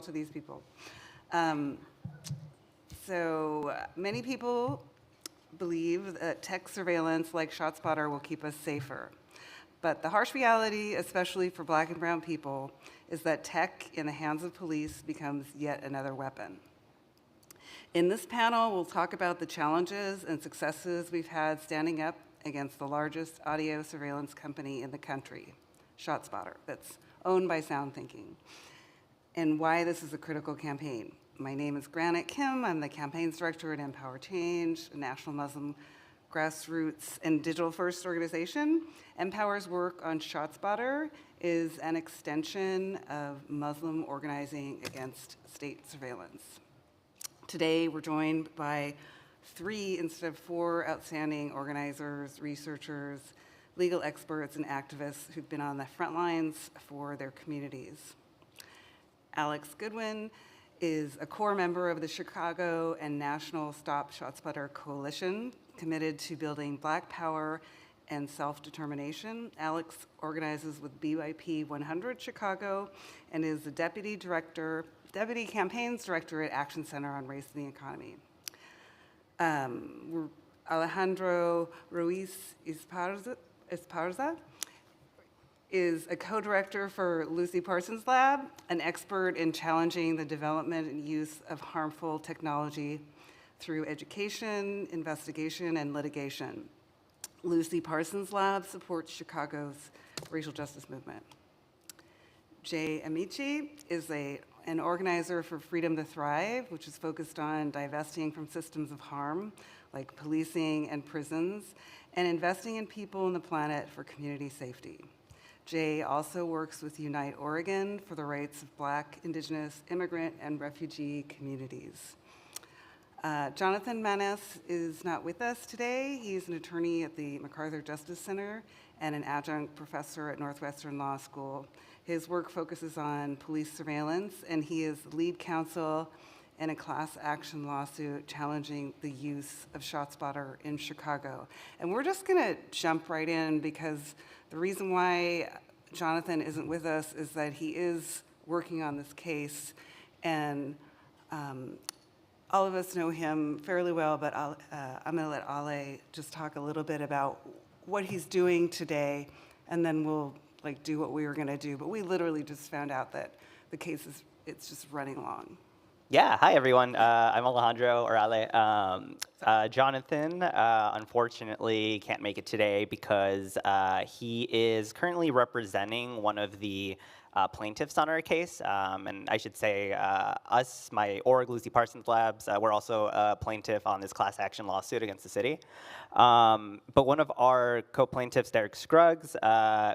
to these people. Um, Many people believe that tech surveillance like ShotSpotter will keep us safer. But the harsh reality, especially for Black and brown people, is that tech in the hands of police becomes yet another weapon. In this panel, we'll talk about the challenges and successes we've had standing up against the largest audio surveillance company in the country, ShotSpotter, that's owned by SoundThinking, and why this is a critical campaign. My name is Granite Kim. I'm the campaigns director at Empower Change, a national Muslim grassroots and digital-first organization. Empower's work on ShotSpotter is an extension of Muslim organizing against state surveillance. Today, we're joined by 3 instead of 4 outstanding organizers, researchers, legal experts, and activists who've been on the front lines for their communities. Alex Goodwin is a core member of the Chicago and National Stop ShotSpotter Coalition, committed to building Black power and self-determination. Alex organizes with BYP 100 Chicago and is the Deputy Campaigns Director at Action Center on Race and the Economy. Alejandro Ruiz Esparza is a co-director for Lucy Parsons Lab, an expert in challenging the development and use of harmful technology through education, investigation, and litigation. Lucy Parsons Lab supports Chicago's racial justice movement. Jay Amici is an organizer for Freedom to Thrive, which is focused on divesting from systems of harm, like policing and prisons, and investing in people and the planet for community safety. Jay also works with Unite Oregon for the rights of Black, Indigenous, immigrant, and refugee communities. Jonathan Manes is not with us today. He's an attorney at the MacArthur Justice Center and an adjunct professor at Northwestern Law School. His work focuses on police surveillance, and he is lead counsel in a class action lawsuit challenging the use of ShotSpotter in Chicago. And we're just gonna jump right in because the reason why Jonathan isn't with us is that he is working on this case, and all of us know him fairly well, but I'm gonna let Ale just talk a little bit about what he's doing today, and then we'll do what we were gonna do. But we literally just found out that the case it's just running along. Yeah, hi everyone. I'm Alejandro or Ale. Jonathan, unfortunately, can't make it today because he is currently representing one of the plaintiffs on our case. And I should say us, my org, Lucy Parsons Labs, we're also a plaintiff on this class action lawsuit against the city. But one of our co-plaintiffs, Derek Scruggs,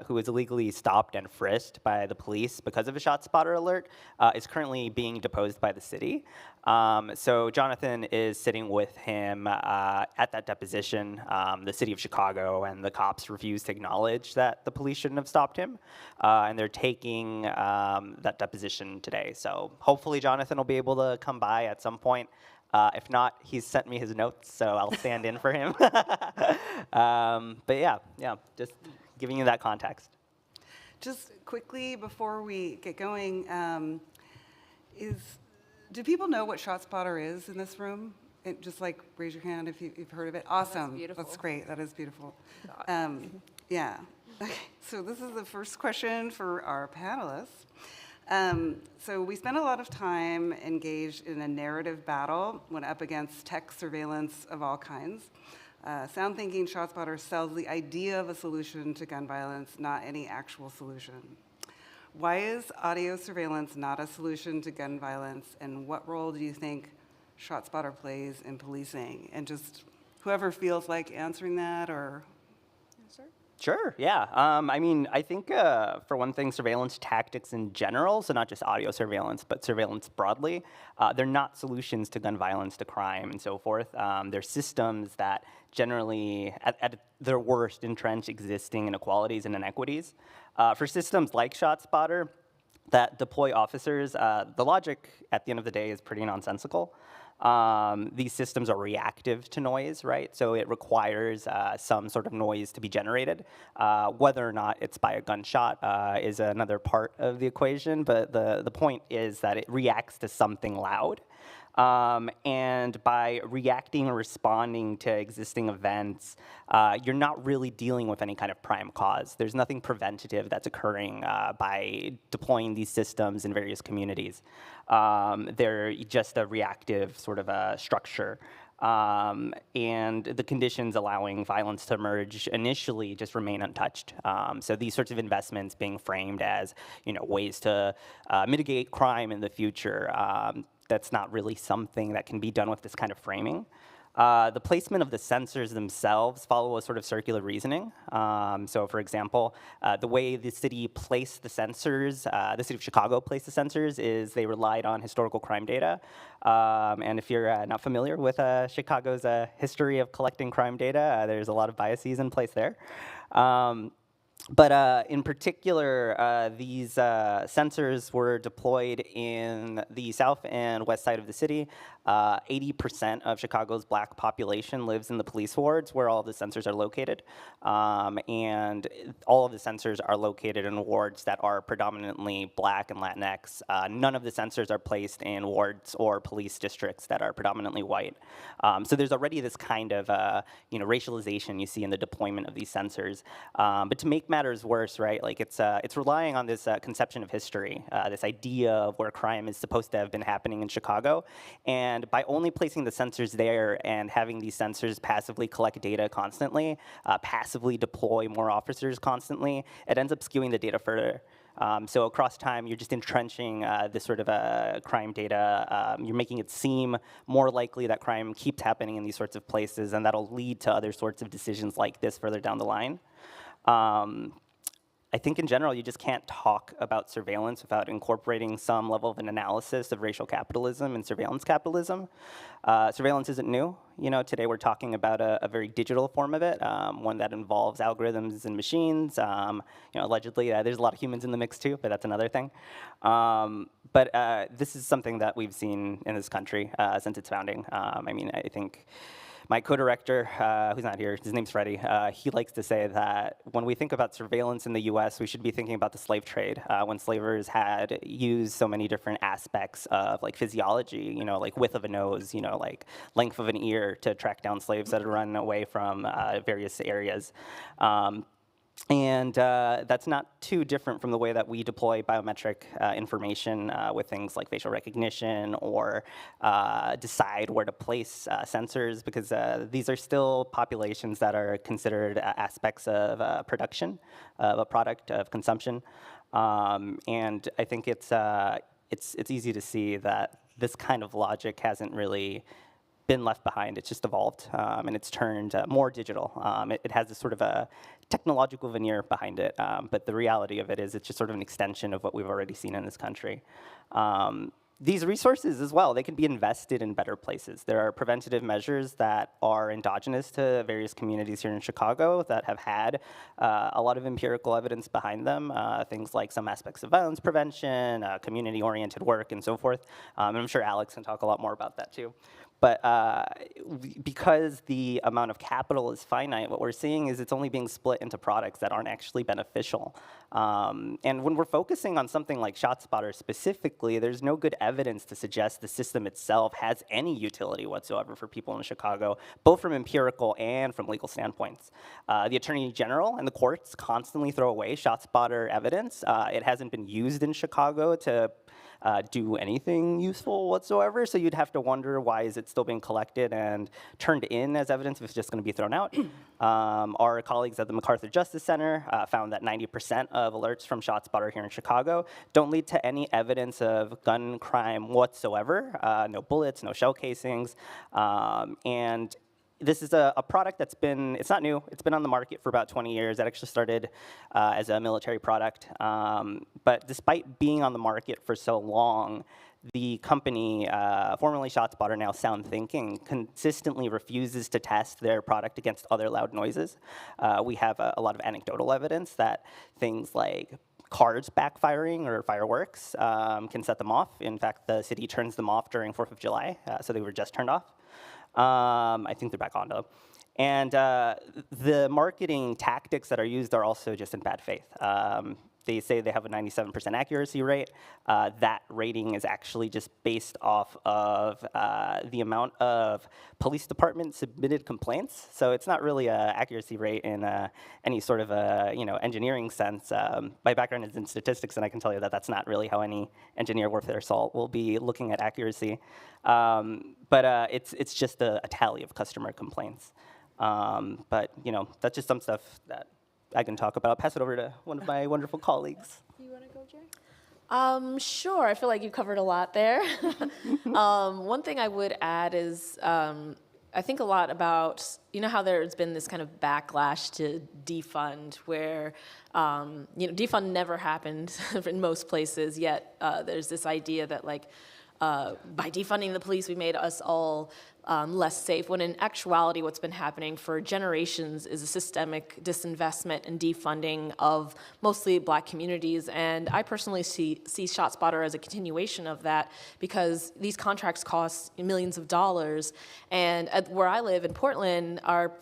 who was illegally stopped and frisked by the police because of a ShotSpotter alert, is currently being deposed by the city. So Jonathan is sitting with him at that deposition. The city of Chicago and the cops refused to acknowledge that the police shouldn't have stopped him. And they're taking that deposition today. So hopefully Jonathan will be able to come by at some point. If not, he's sent me his notes, so I'll stand in for him. But yeah, just giving you that context. Just quickly before we get going, do people know what ShotSpotter is in this room? Just raise your hand if you've heard of it. Awesome. That's beautiful. That's great. That is beautiful. Yeah. Okay. So this is the first question for our panelists. So we spent a lot of time engaged in a narrative battle when up against tech surveillance of all kinds. SoundThinking ShotSpotter sells the idea of a solution to gun violence, not any actual solution. Why is audio surveillance not a solution to gun violence, and what role do you think ShotSpotter plays in policing? And just whoever feels like answering that, or... Sure, yeah. I think, for one thing, surveillance tactics in general, so not just audio surveillance, but surveillance broadly, they're not solutions to gun violence, to crime, and so forth. They're systems that generally, at their worst, entrench existing inequalities and inequities. For systems like ShotSpotter that deploy officers, the logic at the end of the day is pretty nonsensical. These systems are reactive to noise, right? So it requires some sort of noise to be generated. Whether or not it's by a gunshot is another part of the equation, but the point is that it reacts to something loud. And by reacting or responding to existing events, you're not really dealing with any kind of prime cause. There's nothing preventative that's occurring by deploying these systems in various communities. They're just a reactive sort of a structure. And the conditions allowing violence to emerge initially just remain untouched. So these sorts of investments being framed as, ways to mitigate crime in the future, that's not really something that can be done with this kind of framing. The placement of the sensors themselves follow a sort of circular reasoning. So for example, the way the city placed the sensors, the city of Chicago placed the sensors is they relied on historical crime data. And if you're not familiar with Chicago's history of collecting crime data, there's a lot of biases in place there. But in particular, these sensors were deployed in the south and west side of the city. 80% of Chicago's black population lives in the police wards where all of the sensors are located. And all of the sensors are located in wards that are predominantly black and Latinx. None of the sensors are placed in wards or police districts that are predominantly white. So there's already this kind of racialization you see in the deployment of these sensors. But to make matters worse, right, like it's relying on this conception of history, this idea of where crime is supposed to have been happening in Chicago. And by only placing the sensors there and having these sensors passively collect data constantly, passively deploy more officers constantly, it ends up skewing the data further. So across time, you're just entrenching this sort of crime data. You're making it seem more likely that crime keeps happening in these sorts of places, and that'll lead to other sorts of decisions like this further down the line. I think in general, you just can't talk about surveillance without incorporating some level of an analysis of racial capitalism and surveillance capitalism. Surveillance isn't new. Today we're talking about a very digital form of it, one that involves algorithms and machines. Allegedly, there's a lot of humans in the mix too, but that's another thing. But this is something that we've seen in this country since its founding. I think my co-director, who's not here, his name's Freddie, he likes to say that when we think about surveillance in the US, we should be thinking about the slave trade, when slavers had used so many different aspects of like physiology, like width of a nose, like length of an ear to track down slaves that had run away from various areas. And that's not too different from the way that we deploy biometric information with things like facial recognition or decide where to place sensors, because these are still populations that are considered aspects of production, of a product of consumption. And I think it's easy to see that this kind of logic hasn't really been left behind. It's just evolved, and it's turned more digital. It has this sort of a technological veneer behind it, but the reality of it is it's just sort of an extension of what we've already seen in this country. These resources as well, they can be invested in better places. There are preventative measures that are endogenous to various communities here in Chicago that have had a lot of empirical evidence behind them, things like some aspects of violence prevention, community-oriented work, and so forth. And I'm sure Alex can talk a lot more about that too. But because the amount of capital is finite, what we're seeing is it's only being split into products that aren't actually beneficial. And when we're focusing on something like ShotSpotter specifically, there's no good evidence to suggest the system itself has any utility whatsoever for people in Chicago, both from empirical and from legal standpoints. The Attorney General and the courts constantly throw away ShotSpotter evidence. It hasn't been used in Chicago to do anything useful whatsoever, so you'd have to wonder, why is it still being collected and turned in as evidence if it's just going to be thrown out? Our colleagues at the MacArthur Justice Center found that 90% of alerts from ShotSpotter here in Chicago don't lead to any evidence of gun crime whatsoever, no bullets, no shell casings, and this is a product that's been, it's not new, it's been on the market for about 20 years. It actually started as a military product. But despite being on the market for so long, the company, formerly ShotSpotter, now Sound Thinking, consistently refuses to test their product against other loud noises. We have a lot of anecdotal evidence that things like cars backfiring or fireworks can set them off. In fact, the city turns them off during 4th of July, so they were just turned off. I think they're back on, though. And the marketing tactics that are used are also just in bad faith. They say they have a 97% accuracy rate. That rating is actually just based off of the amount of police department submitted complaints. So it's not really an accuracy rate in any sort of engineering sense. My background is in statistics, and I can tell you that that's not really how any engineer worth their salt will be looking at accuracy. But it's just a tally of customer complaints. But that's just some stuff that I can talk about. I'll pass it over to one of my wonderful colleagues. You want to go, Jay? Sure. I feel like you covered a lot there. One thing I would add is I think a lot about, how there's been this kind of backlash to defund where, defund never happened in most places, yet there's this idea that by defunding the police, we made us all less safe, when in actuality what's been happening for generations is a systemic disinvestment and defunding of mostly Black communities. And I personally see ShotSpotter as a continuation of that, because these contracts cost millions of dollars. And where I live in Portland, our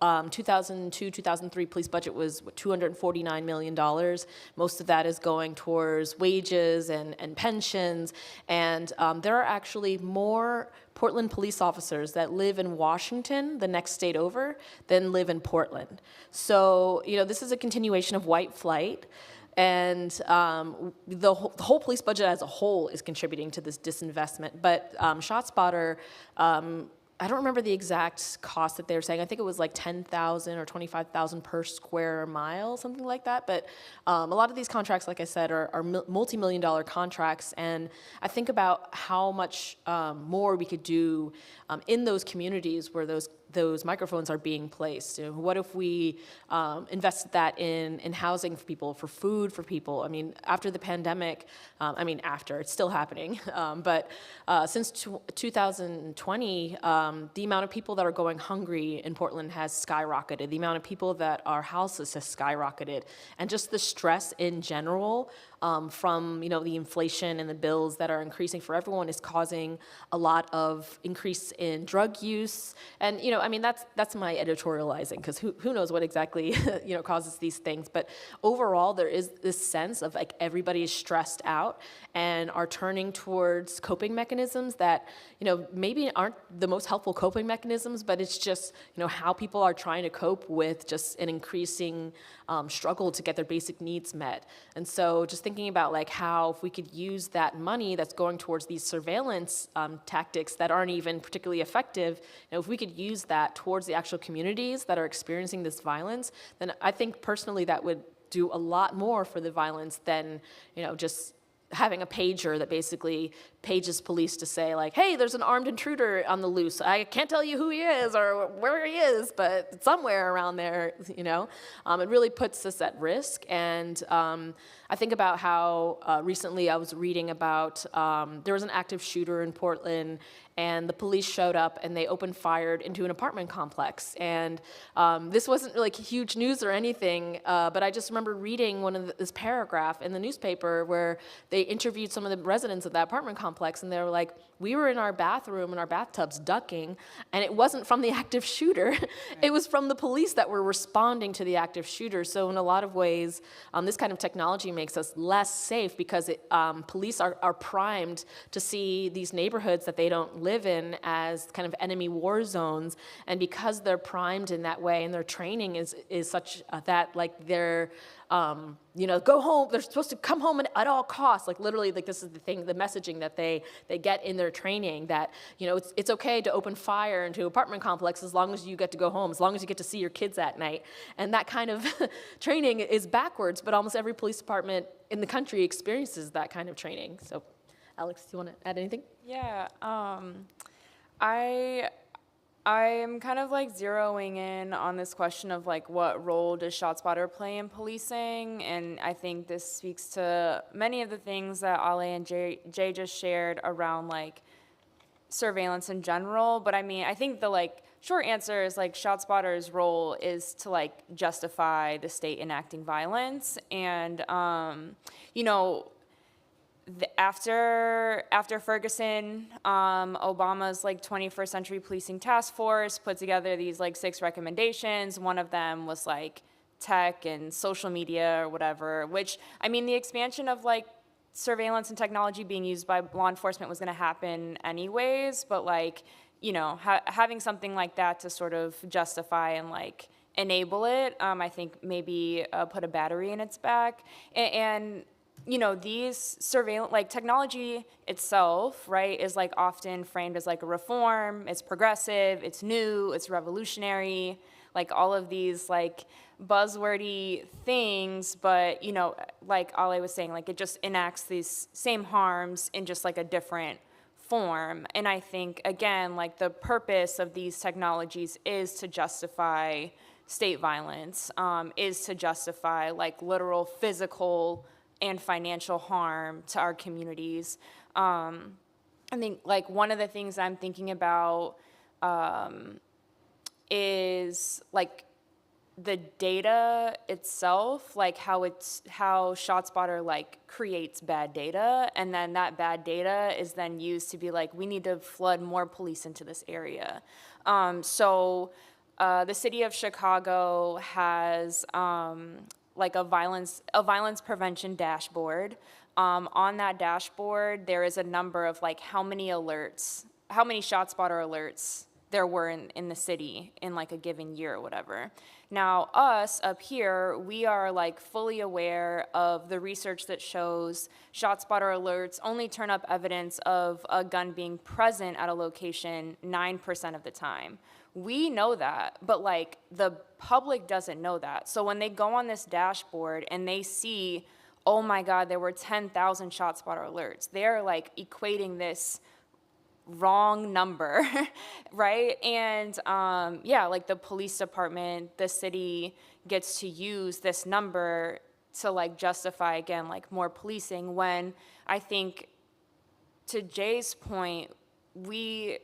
2002-2003 police budget was $249 million. Most of that is going towards wages and pensions. And there are actually more Portland police officers that live in Washington, the next state over, than live in Portland. So, this is a continuation of white flight. And the whole police budget as a whole is contributing to this disinvestment. But ShotSpotter, I don't remember the exact cost that they were saying. I think it was like $10,000 or $25,000 per square mile, something like that. But a lot of these contracts, like I said, are multi-million-dollar contracts. And I think about how much more we could do in those communities where those microphones are being placed. What if we invested that in housing for people, for food for people? I mean, after the pandemic, it's still happening, but since 2020, the amount of people that are going hungry in Portland has skyrocketed. The amount of people that are houseless has skyrocketed. And just the stress in general from the inflation and the bills that are increasing for everyone is causing a lot of increase in drug use. And that's my editorializing, because who knows what exactly causes these things. But overall, there is this sense of everybody is stressed out and are turning towards coping mechanisms that maybe aren't the most helpful coping mechanisms, but it's just how people are trying to cope with just an increasing struggle to get their basic needs met. And so just thinking about how if we could use that money that's going towards these surveillance tactics that aren't even particularly effective, if we could use that towards the actual communities that are experiencing this violence, then I think personally that would do a lot more for the violence than just having a pager that basically pages police to say hey, there's an armed intruder on the loose. I can't tell you who he is or where he is, but somewhere around there, it really puts us at risk. And I think about how recently I was reading about there was an active shooter in Portland, and the police showed up and they opened fire into an apartment complex. And this wasn't huge news or anything, but I just remember reading this paragraph in the newspaper where they interviewed some of the residents of that apartment complex, and they were like, we were in our bathroom in our bathtubs ducking, and it wasn't from the active shooter. Right. It was from the police that were responding to the active shooter. So in a lot of ways, this kind of technology makes us less safe, because police are primed to see these neighborhoods that they don't live in as kind of enemy war zones. And because they're primed in that way, and their training is such that they're go home. They're supposed to come home at all costs. Literally, this is the thing, the messaging that they get in their training, that it's okay to open fire into apartment complexes as long as you get to go home, as long as you get to see your kids at night. And that kind of training is backwards, but almost every police department in the country experiences that kind of training. So, Alex, do you want to add anything? Yeah, I'm kind of zeroing in on this question of what role does ShotSpotter play in policing, and I think this speaks to many of the things that Ale and Jay just shared around surveillance in general. But I think the short answer is like ShotSpotter's role is to like justify the state enacting violence, and you know, after Ferguson, Obama's like 21st Century Policing Task Force put together these like 6 recommendations. One of them was like tech and social media or whatever, which, I mean, the expansion of like surveillance and technology being used by law enforcement was going to happen anyways, but like, you know, having something like that to sort of justify and like enable it, I think maybe put a battery in its back. And you know, these surveillance, like technology itself, right, is like often framed as like a reform, it's progressive, it's new, it's revolutionary, like all of these like buzzwordy things, but you know, like Ale was saying, like it just enacts these same harms in just like a different form. And I think, again, like the purpose of these technologies is to justify state violence, is to justify like literal physical and financial harm to our communities. I think like one of the things I'm thinking about is like the data itself, like how ShotSpotter like creates bad data, and then that bad data is then used to be like, we need to flood more police into this area. So the city of Chicago has like a violence prevention dashboard. On that dashboard, there is a number of like how many ShotSpotter alerts there were in the city in like a given year or whatever. Now, us up here, we are like fully aware of the research that shows ShotSpotter alerts only turn up evidence of a gun being present at a location 9% of the time. We know that, but like the public doesn't know that. So when they go on this dashboard and they see, oh my God, there were 10,000 ShotSpotter alerts, they're like equating this wrong number, right? And yeah, like the police department, the city gets to use this number to like justify, again, like more policing, when I think, to Jay's point, we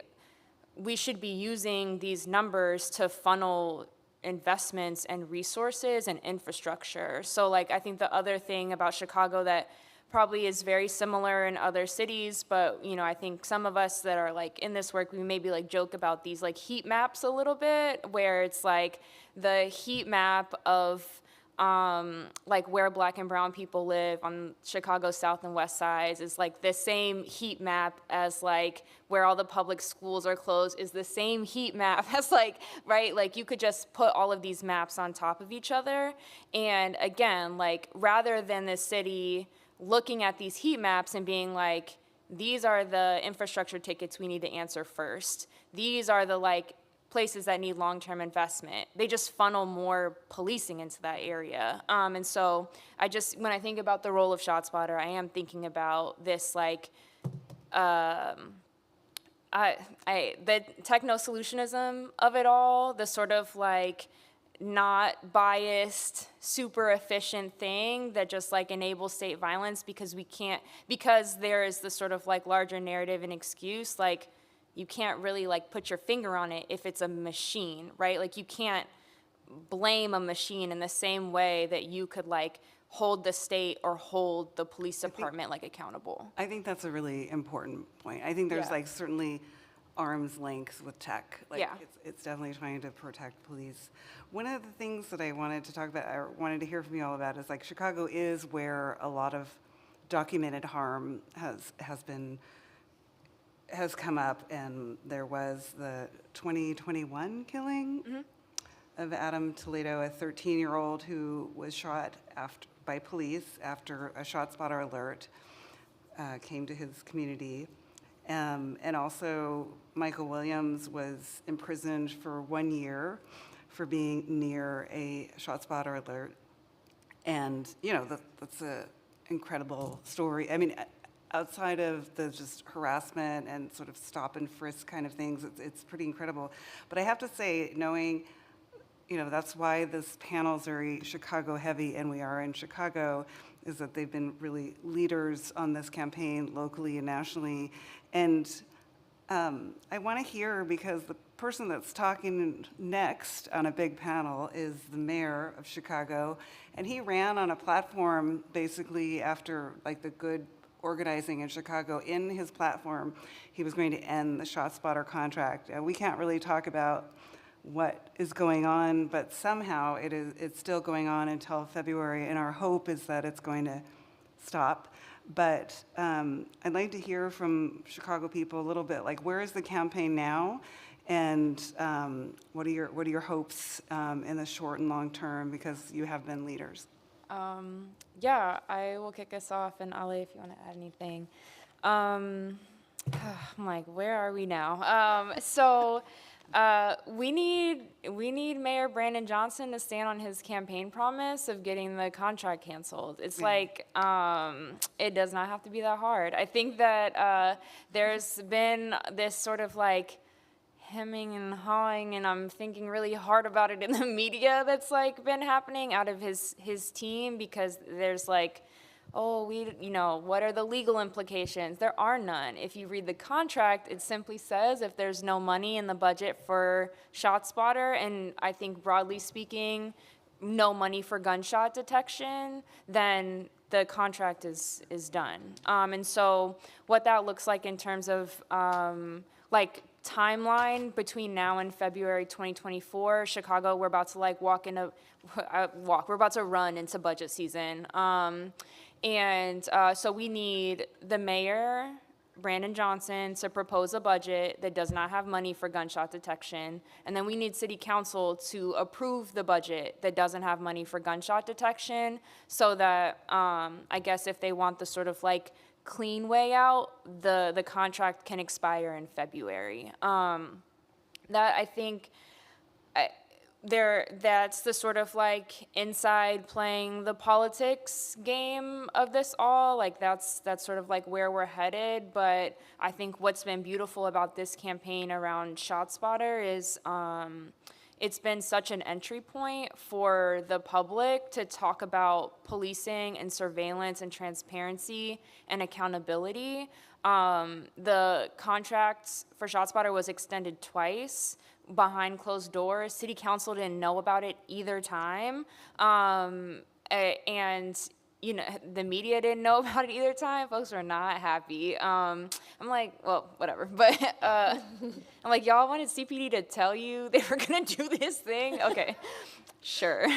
should be using these numbers to funnel investments and resources and infrastructure. So like I think the other thing about Chicago that probably is very similar in other cities, but you know, I think some of us that are like in this work, we maybe like joke about these like heat maps a little bit, where it's like the heat map of like where Black and brown people live on Chicago's south and west sides is like the same heat map as like where all the public schools are closed is the same heat map as like, right? Like you could just put all of these maps on top of each other. And again, like rather than the city looking at these heat maps and being like, these are the infrastructure tickets we need to answer first. These are the like places that need long-term investment. They just funnel more policing into that area. And so when I think about the role of ShotSpotter, I am thinking about this like, the techno-solutionism of it all, the sort of like not biased, super efficient thing that just like enables state violence because there is this sort of like larger narrative and excuse, like you can't really like put your finger on it if it's a machine, right? Like you can't blame a machine in the same way that you could like hold the state or hold the police department like accountable. I think that's a really important point. I think there's Yeah. like certainly arm's length with tech. Like Yeah. it's definitely trying to protect police. One of the things that I wanted to talk about, I wanted to hear from you all about, is like Chicago is where a lot of documented harm has come up, and there was the 2021 killing of Adam Toledo, a 13-year-old who was shot by police after a ShotSpotter alert came to his community. And also, Michael Williams was imprisoned for 1 year for being near a ShotSpotter alert. And, you know, that's an incredible story. I mean, outside of the just harassment and sort of stop and frisk kind of things, it's pretty incredible. But I have to say, knowing, you know, that's why this panel is very Chicago heavy, and we are in Chicago, is that they've been really leaders on this campaign locally and nationally. And I want to hear, because the person that's talking next on a big panel is the mayor of Chicago, and he ran on a platform basically after like the good organizing in Chicago. In his platform, he was going to end the ShotSpotter contract. And we can't really talk about what is going on, but somehow it's still going on until February, and our hope is that it's going to stop. But I'd like to hear from Chicago people a little bit, like, where is the campaign now, and what are your hopes in the short and long term, because you have been leaders. Yeah, I will kick us off, and Ali, if you want to add anything. I'm like, where are we now? We need Mayor Brandon Johnson to stand on his campaign promise of getting the contract canceled. It's like, it does not have to be that hard. I think that there's been this sort of like hemming and hawing, and I'm thinking really hard about it in the media that's like been happening out of his team, because there's like, oh, what are the legal implications? There are none. If you read the contract, it simply says if there's no money in the budget for ShotSpotter, and I think broadly speaking, no money for gunshot detection, then the contract is done. And so what that looks like in terms of like timeline between now and February 2024, Chicago, we're about to like we're about to run into budget season. So we need the mayor, Brandon Johnson, to propose a budget that does not have money for gunshot detection. And then we need city council to approve the budget that doesn't have money for gunshot detection, so that I guess if they want the sort of like clean way out, the contract can expire in February. That I think that's the sort of like inside playing the politics game of this all. Like that's sort of like where we're headed. But I think what's been beautiful about this campaign around ShotSpotter is it's been such an entry point for the public to talk about policing and surveillance and transparency and accountability. The contract for ShotSpotter was extended twice behind closed doors. City council didn't know about it either time. And the media didn't know about it either time. Folks were not happy. I'm like, well, whatever. But I'm like, y'all wanted CPD to tell you they were gonna do this thing? Okay, sure.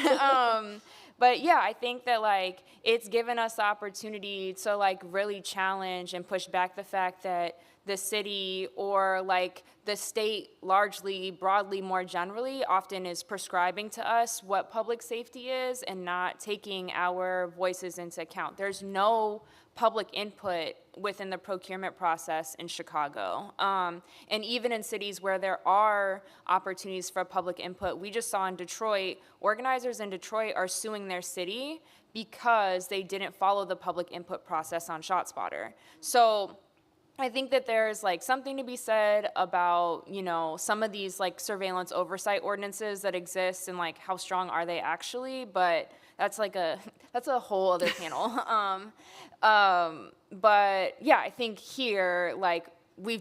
But yeah, I think that like it's given us the opportunity to like really challenge and push back the fact that the city or like the state largely, broadly, more generally, often is prescribing to us what public safety is and not taking our voices into account. There's no public input within the procurement process in Chicago. And even in cities where there are opportunities for public input, we just saw in Detroit, organizers in Detroit are suing their city because they didn't follow the public input process on ShotSpotter. So I think that there's like something to be said about, some of these like surveillance oversight ordinances that exist and like how strong are they actually, but that's a whole other panel. But yeah, I think here, like we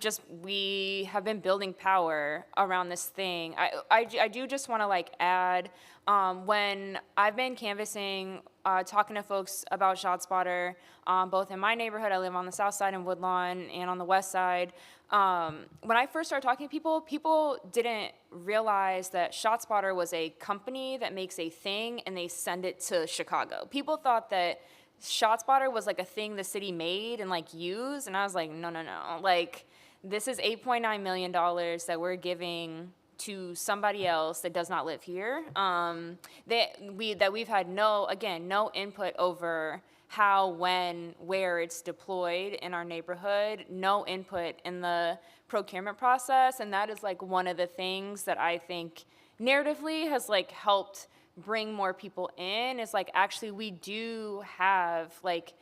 have been building power around this thing. I do just want to like add, when I've been canvassing, talking to folks about ShotSpotter, both in my neighborhood, I live on the south side in Woodlawn, and on the west side. When I first started talking to people didn't realize that ShotSpotter was a company that makes a thing and they send it to Chicago. People thought that ShotSpotter was like a thing the city made and like used, and I was like, no. Like, this is $8.9 million that we're giving to somebody else that does not live here. That we've had no input over how, when, where it's deployed in our neighborhood, no input in the procurement process, and that is like one of the things that I think narratively has like helped bring more people in, is like actually we do have like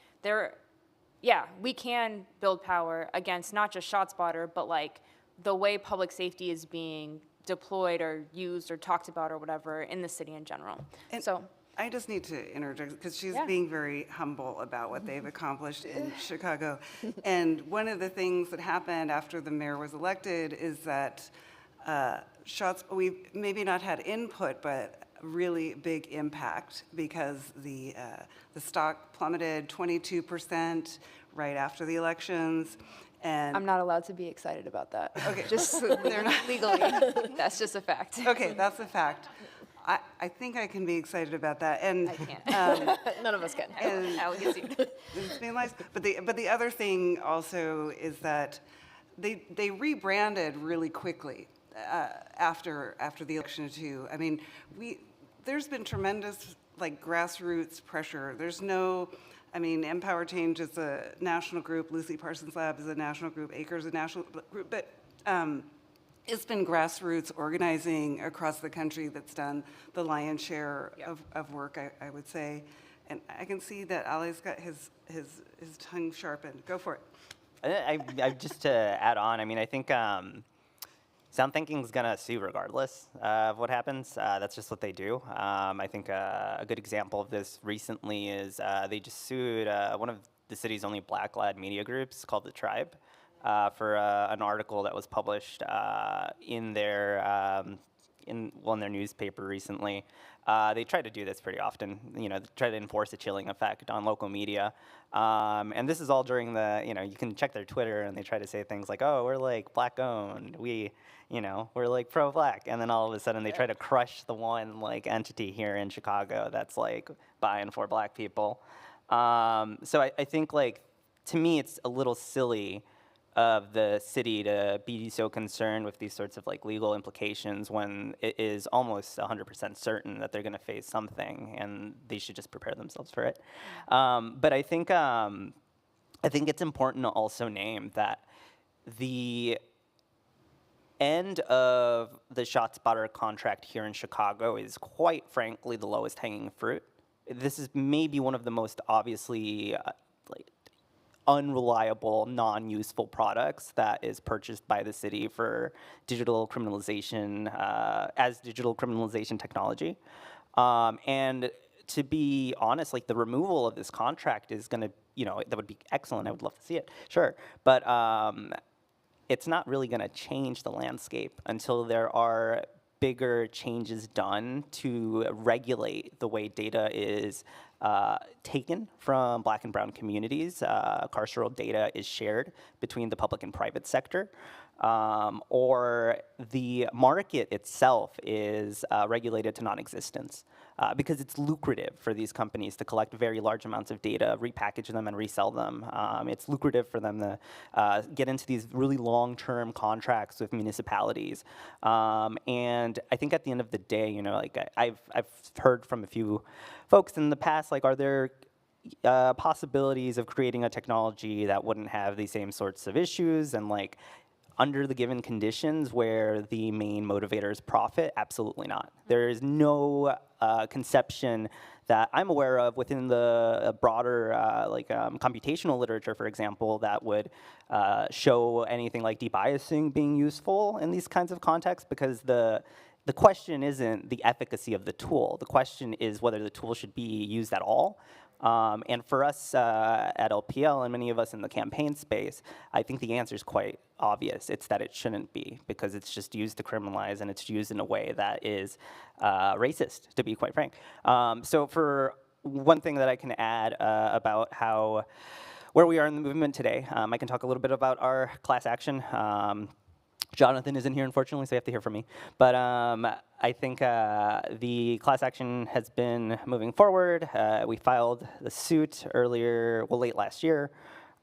we can build power against not just ShotSpotter, but like the way public safety is being deployed or used or talked about or whatever in the city in general. And so I just need to interject because she's Yeah. being very humble about what they've accomplished in Chicago. And one of the things that happened after the mayor was elected is that we've maybe not had input, but really big impact because the stock plummeted 22% right after the elections. And I'm not allowed to be excited about that. Okay. Just They're not- legally. That's just a fact. okay, that's a fact. I think I can be excited about that. And I can't. None of us can. and- I will get sued. it's being lies. But the other thing also is that they rebranded really quickly after the election too. I mean, there's been tremendous like grassroots pressure. There's no, I mean, Empower Change is a national group. Lucy Parsons Lab is a national group. ACRE is a national group. But it's been grassroots organizing across the country that's done the lion's share of work, I would say. And I can see that Ali's got his tongue sharpened. Go for it. I just to add on, I mean, I think Sound Thinking's gonna sue regardless of what happens. That's just what they do. I think a good example of this recently is they just sued one of the city's only black-led media groups called The Tribe for an article that was published in their their newspaper recently. They try to do this pretty often, they try to enforce a chilling effect on local media. And this is all during you can check their Twitter and they try to say things like, oh, we're like black owned, we're like pro-black. And then all of a sudden they try to crush the one like entity here in Chicago that's like by and for black people. So I think like, to me, it's a little silly of the city to be so concerned with these sorts of like legal implications when it is almost 100% certain that they're going to face something and they should just prepare themselves for it. But I think it's important to also name that the end of the ShotSpotter contract here in Chicago is quite frankly the lowest hanging fruit. This is maybe one of the most obviously unreliable, non-useful products that is purchased by the city for digital criminalization as digital criminalization technology. And to be honest, like the removal of this contract is going to, that would be excellent. I would love to see it, sure. But it's not really going to change the landscape until there are bigger changes done to regulate the way data is taken from black and brown communities. Carceral data is shared between the public and private sector. Or the market itself is regulated to non-existence because it's lucrative for these companies to collect very large amounts of data, repackage them, and resell them. It's lucrative for them to get into these really long-term contracts with municipalities. And I think at the end of the day, I've heard from a few folks in the past, are there possibilities of creating a technology that wouldn't have the same sorts of issues and under the given conditions where the main motivator is profit? Absolutely not. There is no conception that I'm aware of within the broader computational literature, for example, that would show anything like debiasing being useful in these kinds of contexts, because the question isn't the efficacy of the tool. The question is whether the tool should be used at all. And for us at LPL and many of us in the campaign space, I think the answer is quite obvious. It's that it shouldn't be, because it's just used to criminalize, and it's used in a way that is racist, to be quite frank. So for one thing that I can add about where we are in the movement today, I can talk a little bit about our class action. Jonathan isn't here, unfortunately, so you have to hear from me. But I think the class action has been moving forward. We filed the suit late last year.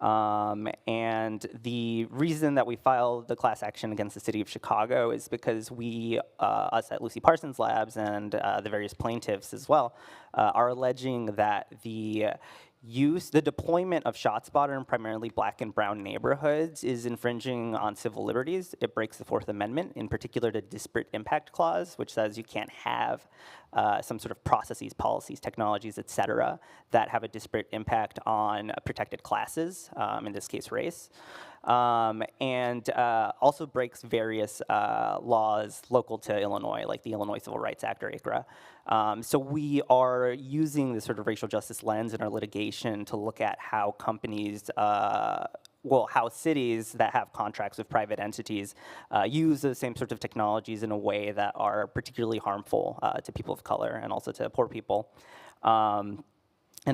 And the reason that we filed the class action against the city of Chicago is because us at Lucy Parsons Labs and the various plaintiffs as well, are alleging that the deployment of ShotSpotter in primarily black and brown neighborhoods is infringing on civil liberties. It breaks the Fourth Amendment, in particular the disparate impact clause, which says you can't have some sort of processes, policies, technologies, et cetera, that have a disparate impact on protected classes, in this case race. and also breaks various laws local to Illinois, like the Illinois Civil Rights Act or ICRA. So we are using this sort of racial justice lens in our litigation to look at how companies, how cities that have contracts with private entities use the same sorts of technologies in a way that are particularly harmful to people of color and also to poor people. And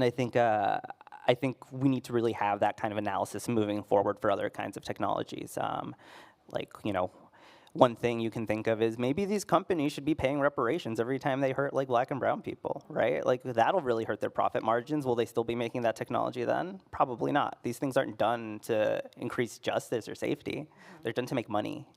I think we need to really have that kind of analysis moving forward for other kinds of technologies. One thing you can think of is maybe these companies should be paying reparations every time they hurt like black and brown people, right? Like that'll really hurt their profit margins. Will they still be making that technology then? Probably not. These things aren't done to increase justice or safety. They're done to make money.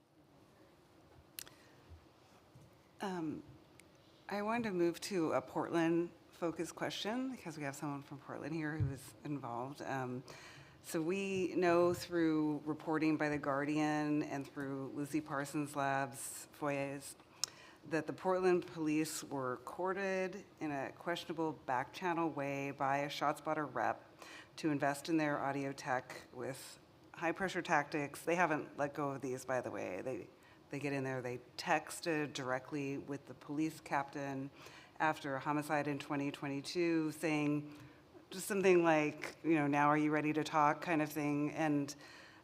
I wanted to move to a Portland-focused question because we have someone from Portland here who is involved. So we know through reporting by The Guardian and through Lucy Parsons Lab's FOIAs that the Portland police were courted in a questionable back-channel way by a ShotSpotter rep to invest in their audio tech with high-pressure tactics. They haven't let go of these, by the way. They get in there, they texted directly with the police captain after a homicide in 2022 saying, just something like, now are you ready to talk kind of thing. And,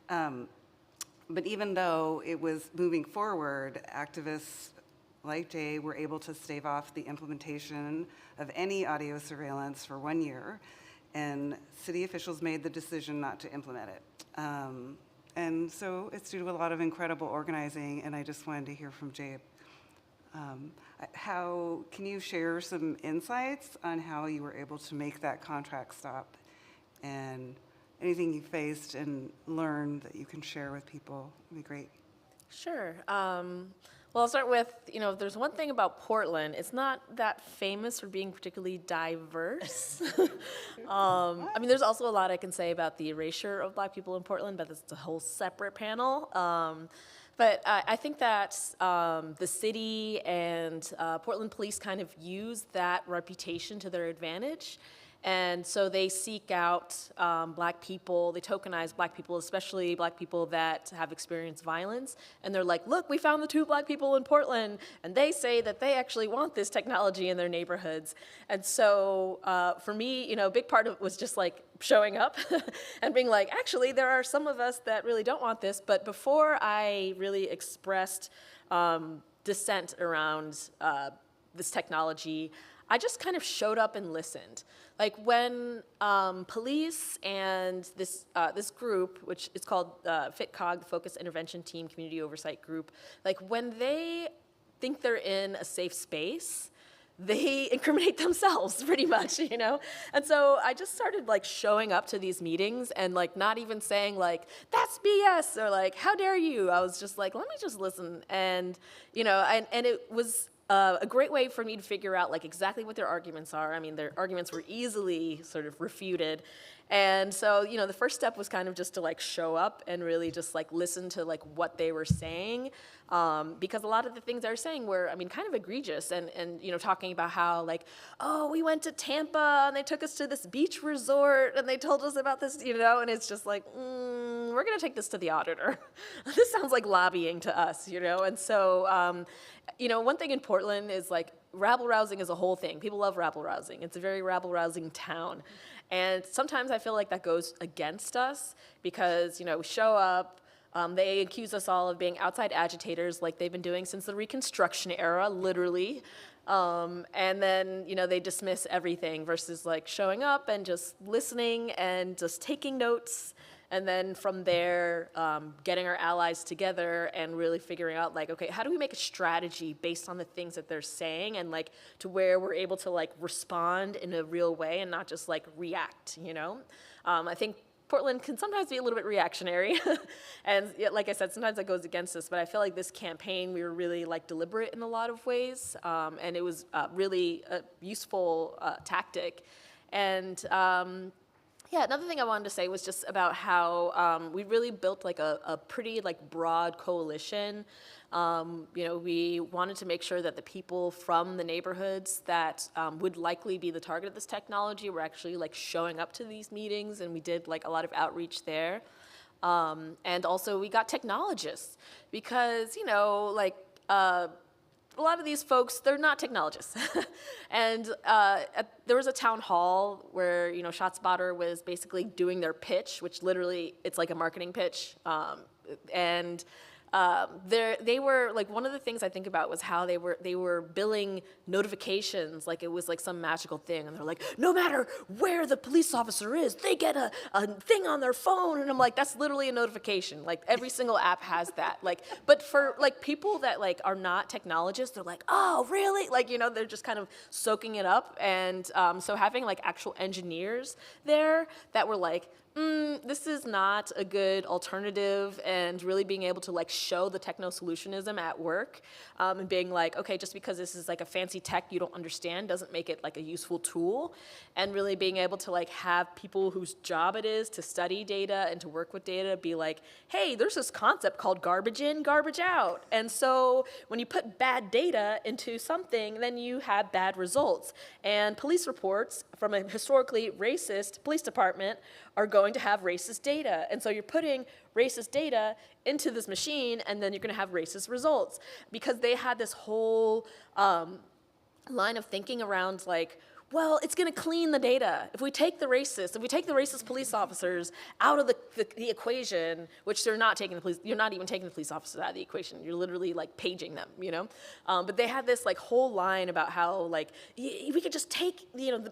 but even though it was moving forward, activists like Jay were able to stave off the implementation of any audio surveillance for 1 year, and city officials made the decision not to implement it. And so it's due to a lot of incredible organizing, and I just wanted to hear from Jay. How can you share some insights on how you were able to make that contract stop, and anything you faced and learned that you can share with people would be great. Sure. Well, I'll start with, if there's one thing about Portland, it's not that famous for being particularly diverse. There's also a lot I can say about the erasure of black people in Portland, but that's a whole separate panel. But I think that the city and Portland police kind of use that reputation to their advantage. And so they seek out black people, they tokenize black people, especially black people that have experienced violence. And they're like, look, we found the 2 black people in Portland, and they say that they actually want this technology in their neighborhoods. And so for me, a big part of it was just like showing up and being like, actually, there are some of us that really don't want this. But before I really expressed dissent around this technology, I just kind of showed up and listened. Like when police and this group, which is called FITCOG, the Focused Intervention Team Community Oversight Group, like when they think they're in a safe space, they incriminate themselves pretty much, And so I just started like showing up to these meetings and like not even saying like, that's BS or like, how dare you? I was just like, let me just listen. And, and it was a great way for me to figure out like exactly what their arguments are. I mean, their arguments were easily sort of refuted. And so, the first step was kind of just to like show up and really just like listen to like what they were saying. Because a lot of the things they were saying were, kind of egregious and talking about how like, oh, we went to Tampa and they took us to this beach resort and they told us about this, and it's just like, we're going to take this to the auditor. This sounds like lobbying to us, And so, one thing in Portland is like rabble-rousing is a whole thing. People love rabble-rousing. It's a very rabble-rousing town. And sometimes I feel like that goes against us because, we show up, they accuse us all of being outside agitators like they've been doing since the Reconstruction era, literally. And then, they dismiss everything versus like showing up and just listening and just taking notes. And then from there, getting our allies together and really figuring out like, okay, how do we make a strategy based on the things that they're saying and like to where we're able to like respond in a real way and not just like react, I think Portland can sometimes be a little bit reactionary. And like I said, sometimes that goes against us. But I feel like this campaign, we were really like deliberate in a lot of ways. And it was really a useful tactic. And another thing I wanted to say was just about how we really built like a pretty like broad coalition. We wanted to make sure that the people from the neighborhoods that would likely be the target of this technology were actually like showing up to these meetings, and we did like a lot of outreach there. And also we got technologists because, a lot of these folks, they're not technologists. And there was a town hall where, ShotSpotter was basically doing their pitch, which literally, it's like a marketing pitch. And they were, like, one of the things I think about was how they were billing notifications like it was like some magical thing. And they're like, no matter where the police officer is, they get a thing on their phone. And I'm like, that's literally a notification. Like, every single app has that. Like, but for, like, people that, like, are not technologists, they're like, oh, really? Like, they're just kind of soaking it up. And so having, like, actual engineers there that were like, this is not a good alternative, and really being able to, like, show the techno-solutionism at work, and being like, okay, just because this is like a fancy tech you don't understand doesn't make it like a useful tool, and really being able to, like, have people whose job it is to study data and to work with data be like, hey, there's this concept called garbage in, garbage out, and so when you put bad data into something, then you have bad results, and police reports from a historically racist police department are going to have racist data. And so you're putting racist data into this machine, and then you're going to have racist results. Because they had this whole line of thinking around, like, well, it's going to clean the data. If we take the racist police officers out of the equation, which they're not taking you're not even taking the police officers out of the equation. You're literally, like, paging them, But they had this, like, whole line about how, like, we could just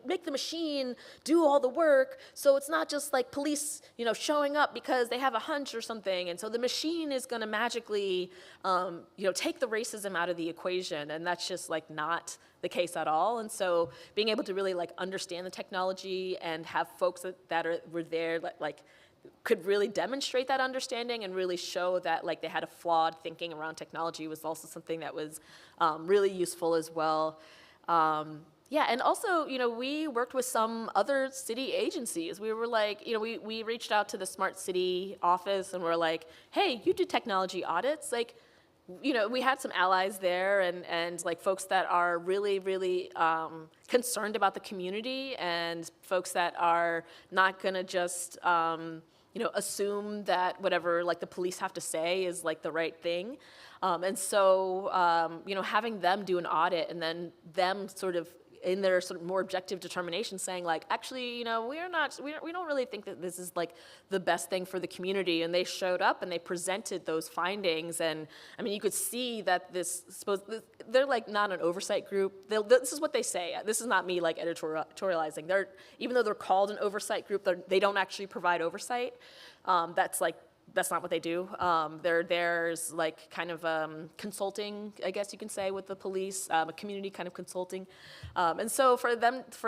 make the machine do all the work, so it's not just, like, police, showing up because they have a hunch or something, and so the machine is going to magically, take the racism out of the equation, and that's just, like, not the case at all. And so being able to really, like, understand the technology and have folks that were there, like, could really demonstrate that understanding and really show that, like, they had a flawed thinking around technology was also something that was really useful as well. Yeah, and also, we worked with some other city agencies. We were like, we reached out to the Smart City office and we're like, hey, you do technology audits? Like, we had some allies there and like folks that are really, really concerned about the community, and folks that are not gonna just, assume that whatever, like, the police have to say is, like, the right thing. And so, having them do an audit and then them sort of in their sort of more objective determination saying, like, actually, we don't really think that this is, like, the best thing for the community. And they showed up and they presented those findings. And I mean, you could see that they're, like, not an oversight group. This is what they say. This is not me, like, editorializing. Even though they're called an oversight group, they don't actually provide oversight. That's not what they do. There's like kind of consulting, I guess you can say, with the police, a community kind of consulting. And so for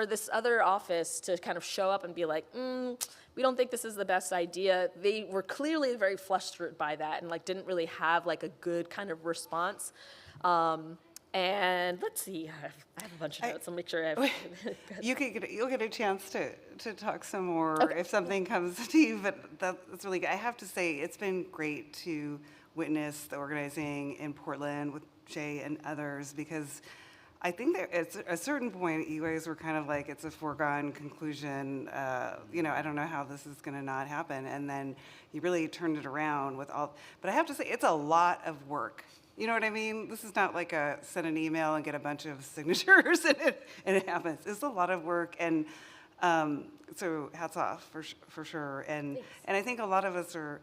this other office to kind of show up and be like, we don't think this is the best idea, they were clearly very flustered by that and, like, didn't really have, like, a good kind of response. And let's see, I have a bunch of notes. I'll make sure I have. You'll get a chance to talk some more Okay. if something comes to you, but that's really good. I have to say, it's been great to witness the organizing in Portland with Jay and others, because I think that at a certain point, you guys were kind of like, it's a foregone conclusion. I don't know how this is going to not happen. And then you really turned it around with all. But I have to say, it's a lot of work. You know what I mean? This is not like send an email and get a bunch of signatures and it happens. It's a lot of work, and so hats off for sure. And I think a lot of us are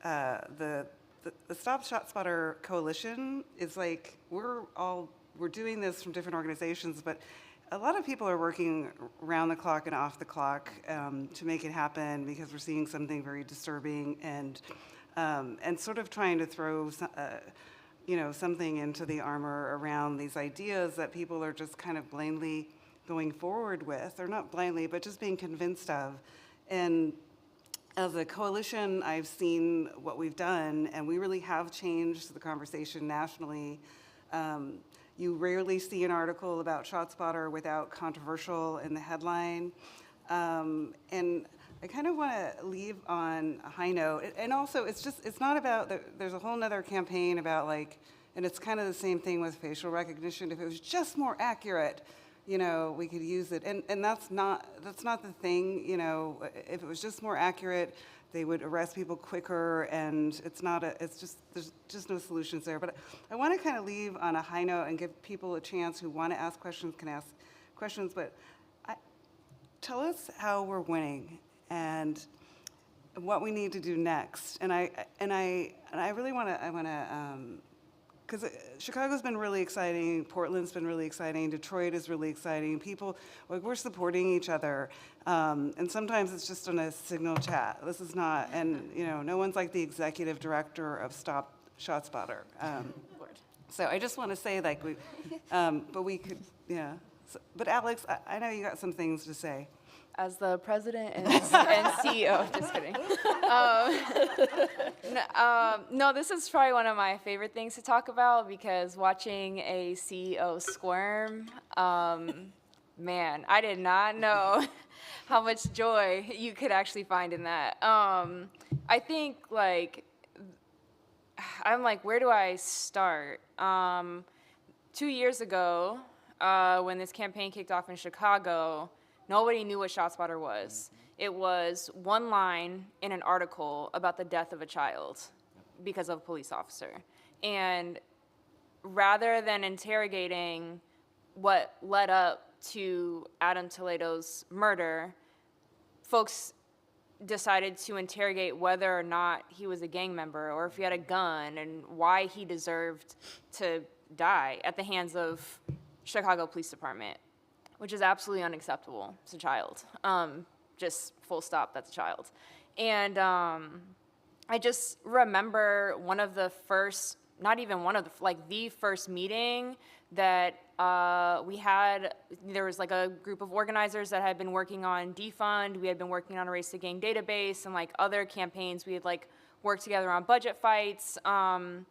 the Stop ShotSpotter coalition is like we're doing this from different organizations, but a lot of people are working around the clock and off the clock to make it happen, because we're seeing something very disturbing and sort of trying to throw something into the armor around these ideas that people are just kind of blindly going forward with, or not blindly, but just being convinced of. And as a coalition, I've seen what we've done, and we really have changed the conversation nationally. You rarely see an article about ShotSpotter without controversial in the headline. And I kind of want to leave on a high note. And also, it's not about, there's a whole nother campaign about, like, and it's kind of the same thing with facial recognition. If it was just more accurate, we could use it. And that's not the thing, if it was just more accurate, they would arrest people quicker, and there's just no solutions there. But I want to kind of leave on a high note and give people a chance who want to ask questions can ask questions, but tell us how we're winning and what we need to do next. And I really want to, because Chicago's been really exciting, Portland's been really exciting, Detroit is really exciting. People, we're supporting each other, and sometimes it's just on a signal chat. This is not, and no one's like the executive director of ShotSpotter. So I just want to say, like, but we could, yeah. So, but Alex, I know you got some things to say. As the president and CEO, just kidding. No, this is probably one of my favorite things to talk about, because watching a CEO squirm, man, I did not know how much joy you could actually find in that. I think, like, I'm like, where do I start? 2 years ago, when this campaign kicked off in Chicago, nobody knew what ShotSpotter was. It was one line in an article about the death of a child because of a police officer. And rather than interrogating what led up to Adam Toledo's murder, folks decided to interrogate whether or not he was a gang member or if he had a gun and why he deserved to die at the hands of Chicago Police Department, which is absolutely unacceptable. It's a child. Just full stop, that's a child. And I just remember one of the first, not even one of the, like the first meeting that we had. There was like a group of organizers that had been working on defund. We had been working on a Race to Gang database and like other campaigns. We had like worked together on budget fights. And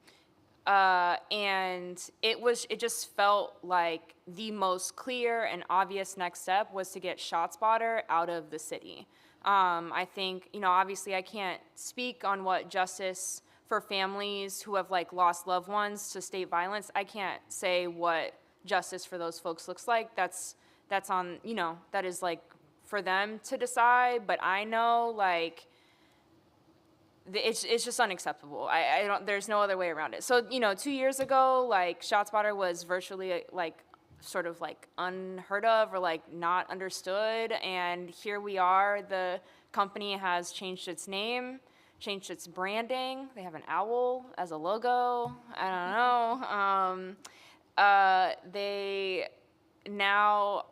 it just felt like the most clear and obvious next step was to get ShotSpotter out of the city. I think, obviously I can't speak on what justice for families who have like lost loved ones to state violence. I can't say what justice for those folks looks like. That's on, that is like for them to decide. But I know, like, it's just unacceptable. I don't. There's no other way around it. So 2 years ago, like ShotSpotter was virtually like sort of like unheard of or like not understood, and here we are. The company has changed its name, changed its branding. They have an owl as a logo. I don't know. They now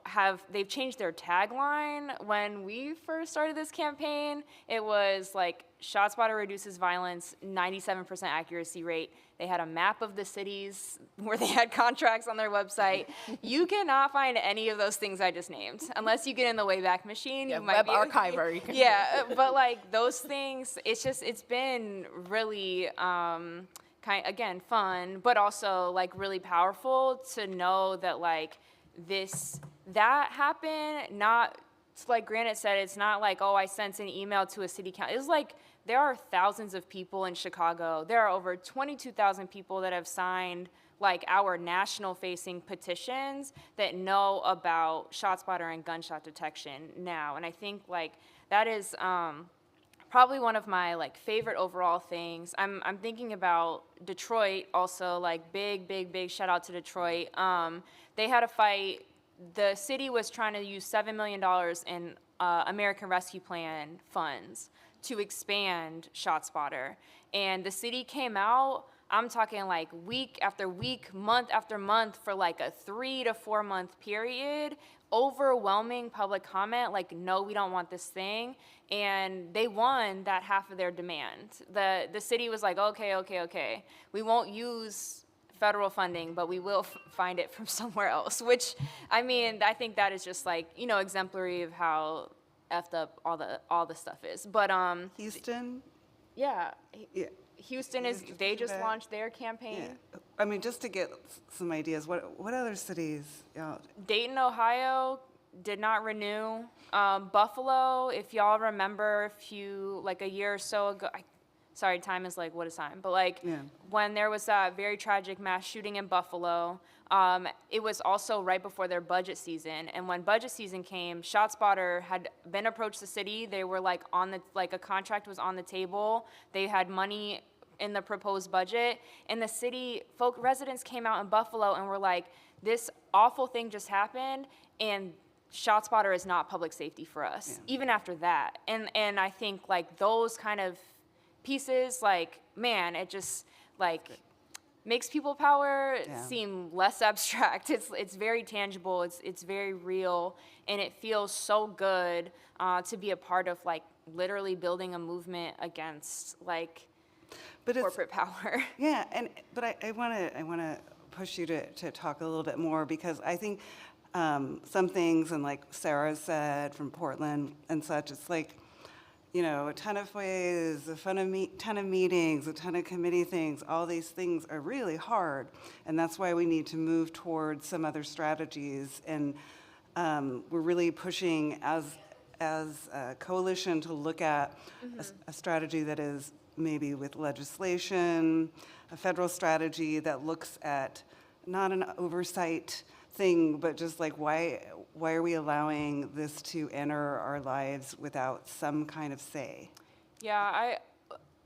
they've changed their tagline. When we first started this campaign, it was like ShotSpotter reduces violence, 97% accuracy rate. They had a map of the cities where they had contracts on their website. You cannot find any of those things I just named unless you get in the Wayback Machine. Yeah, you might Web Archiver. Yeah, but like those things, it's been really again fun, but also like really powerful to know that like that happened. Not like Granite said, it's not like, oh, I sent an email to a city council. It's like there are thousands of people in Chicago. There are over 22,000 people that have signed like our national facing petitions that know about ShotSpotter and gunshot detection now. And I think like that is probably one of my like favorite overall things. I'm thinking about Detroit also, like big shout out to Detroit. They had a fight. The city was trying to use $7 million in American Rescue Plan funds to expand ShotSpotter. And the city came out, I'm talking like week after week, month after month for like a 3 to 4 month period, overwhelming public comment, like, no, we don't want this thing. And they won that half of their demand. The city was like, okay, we won't use federal funding, but we will find it from somewhere else, which, I mean, I think that is just like, exemplary of how effed up all the stuff is. But Houston? Yeah. Yeah. Houston they just launched their campaign. Yeah. I mean, just to get some ideas, what other cities? Dayton, Ohio did not renew. Buffalo, if y'all remember a year or so ago, sorry, time is like, what is time? But like, Yeah. when there was that very tragic mass shooting in Buffalo, it was also right before their budget season. And when budget season came, ShotSpotter had been approached the city. They were like a contract was on the table. They had money in the proposed budget. And the city residents came out in Buffalo and were like, this awful thing just happened, and ShotSpotter is not public safety for us, even after that. And I think like those kind of pieces, like, man, it just like makes people power seem less abstract. It's very tangible. It's very real, and it feels so good to be a part of like literally building a movement against like corporate power. Yeah, but I want to push you to talk a little bit more, because I think some things, and like Sarah said from Portland and such, it's like, you know, a ton of ways, ton of meetings, a ton of committee things. All these things are really hard, and that's why we need to move towards some other strategies. And we're really pushing as a coalition to look at a strategy that is maybe with legislation, a federal strategy that looks at not an oversight thing, but just like why are we allowing this to enter our lives without some kind of say? Yeah,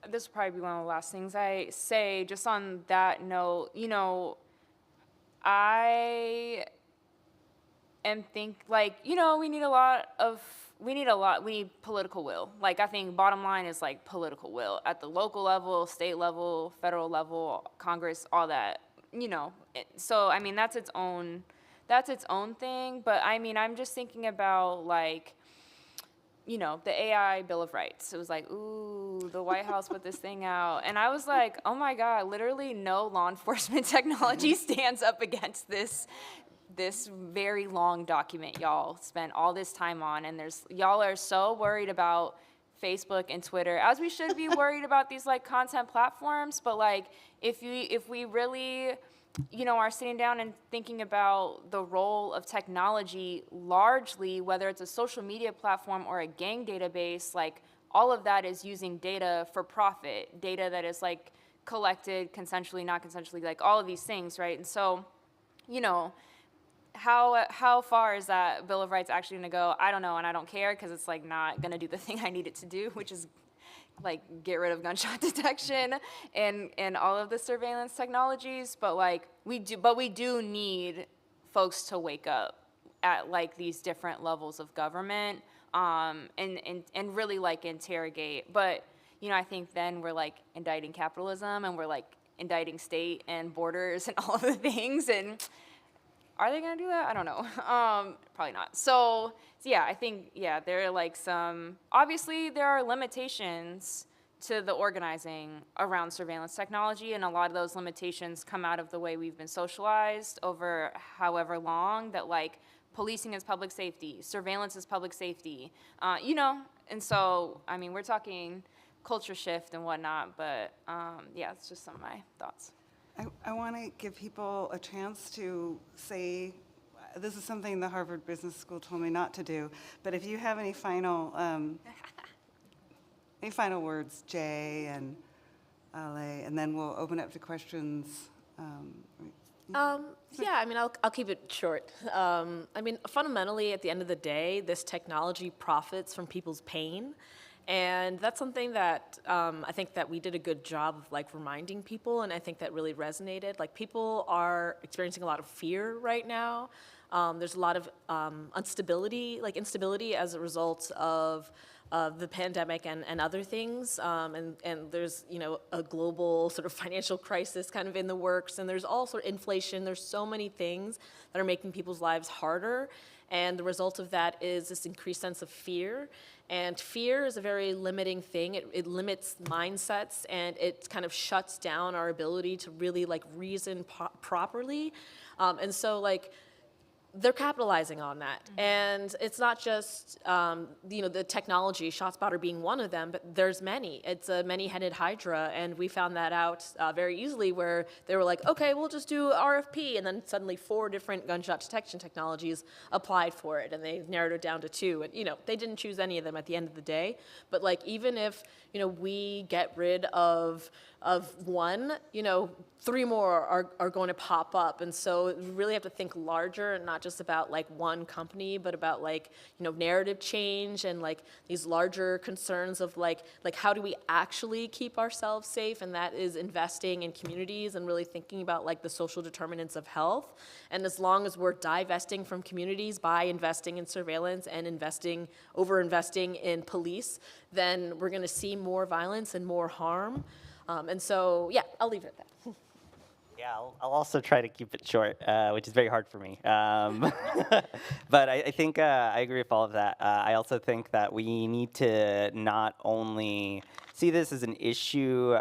this will probably be one of the last things I say. Just on that note, you know, I am like, you know, we need political will. Like, I think bottom line is like political will at the local level, state level, federal level, Congress, all that, you know. So, I mean, that's its own thing. But I mean, I'm just thinking about like, you know, the AI Bill of Rights. It was like, ooh, the White House put this thing out. And I was like, oh my God, literally no law enforcement technology stands up against this very long document y'all spent all this time on. And y'all are so worried about Facebook and Twitter, as we should be worried about these like content platforms. But like, if we really, you know, are sitting down and thinking about the role of technology largely, whether it's a social media platform or a gang database, like all of that is using data for profit, data that is like collected consensually, not consensually, like all of these things, right? And so, you know, how far is that Bill of Rights actually going to go? I don't know, and I don't care, because it's like not going to do the thing I need it to do, which is like get rid of gunshot detection and all of the surveillance technologies. But like we do need folks to wake up at like these different levels of government, and really like interrogate. But you know, I think then we're like indicting capitalism, and we're like indicting state and borders and all of the things. And are they gonna do that? I don't know. Probably not. So yeah, I think, yeah, there are like obviously there are limitations to the organizing around surveillance technology, and a lot of those limitations come out of the way we've been socialized over however long, that like policing is public safety, surveillance is public safety, you know? And so, I mean, we're talking culture shift and whatnot, but yeah, it's just some of my thoughts. I want to give people a chance to say, this is something the Harvard Business School told me not to do, but if you have any final words, Jay and Ale, and then we'll open up to questions. Yeah, I mean, I'll keep it short. I mean, fundamentally, at the end of the day, this technology profits from people's pain. And that's something that I think that we did a good job of like reminding people, and I think that really resonated. Like, people are experiencing a lot of fear right now. There's a lot of instability as a result of the pandemic and other things. And there's, you know, a global sort of financial crisis kind of in the works, and there's all sort of inflation. There's so many things that are making people's lives harder. And the result of that is this increased sense of fear. And fear is a very limiting thing. It limits mindsets, and it kind of shuts down our ability to really like reason properly. And so like they're capitalizing on that. And it's not just, the technology, ShotSpotter being one of them, but there's many. It's a many-headed hydra, and we found that out very easily where they were like, okay, we'll just do RFP, and then suddenly 4 different gunshot detection technologies applied for it, and they narrowed it down to 2. And, they didn't choose any of them at the end of the day. But, like, even if, we get rid of one, 3 more are going to pop up. And so we really have to think larger and not just about like one company, but about like, narrative change and like these larger concerns of like how do we actually keep ourselves safe? And that is investing in communities and really thinking about like the social determinants of health. And as long as we're divesting from communities by investing in surveillance and over-investing in police, then we're going to see more violence and more harm. And so, yeah, I'll leave it at that. Yeah, I'll also try to keep it short, which is very hard for me. But I think I agree with all of that. I also think that we need to not only see this as an issue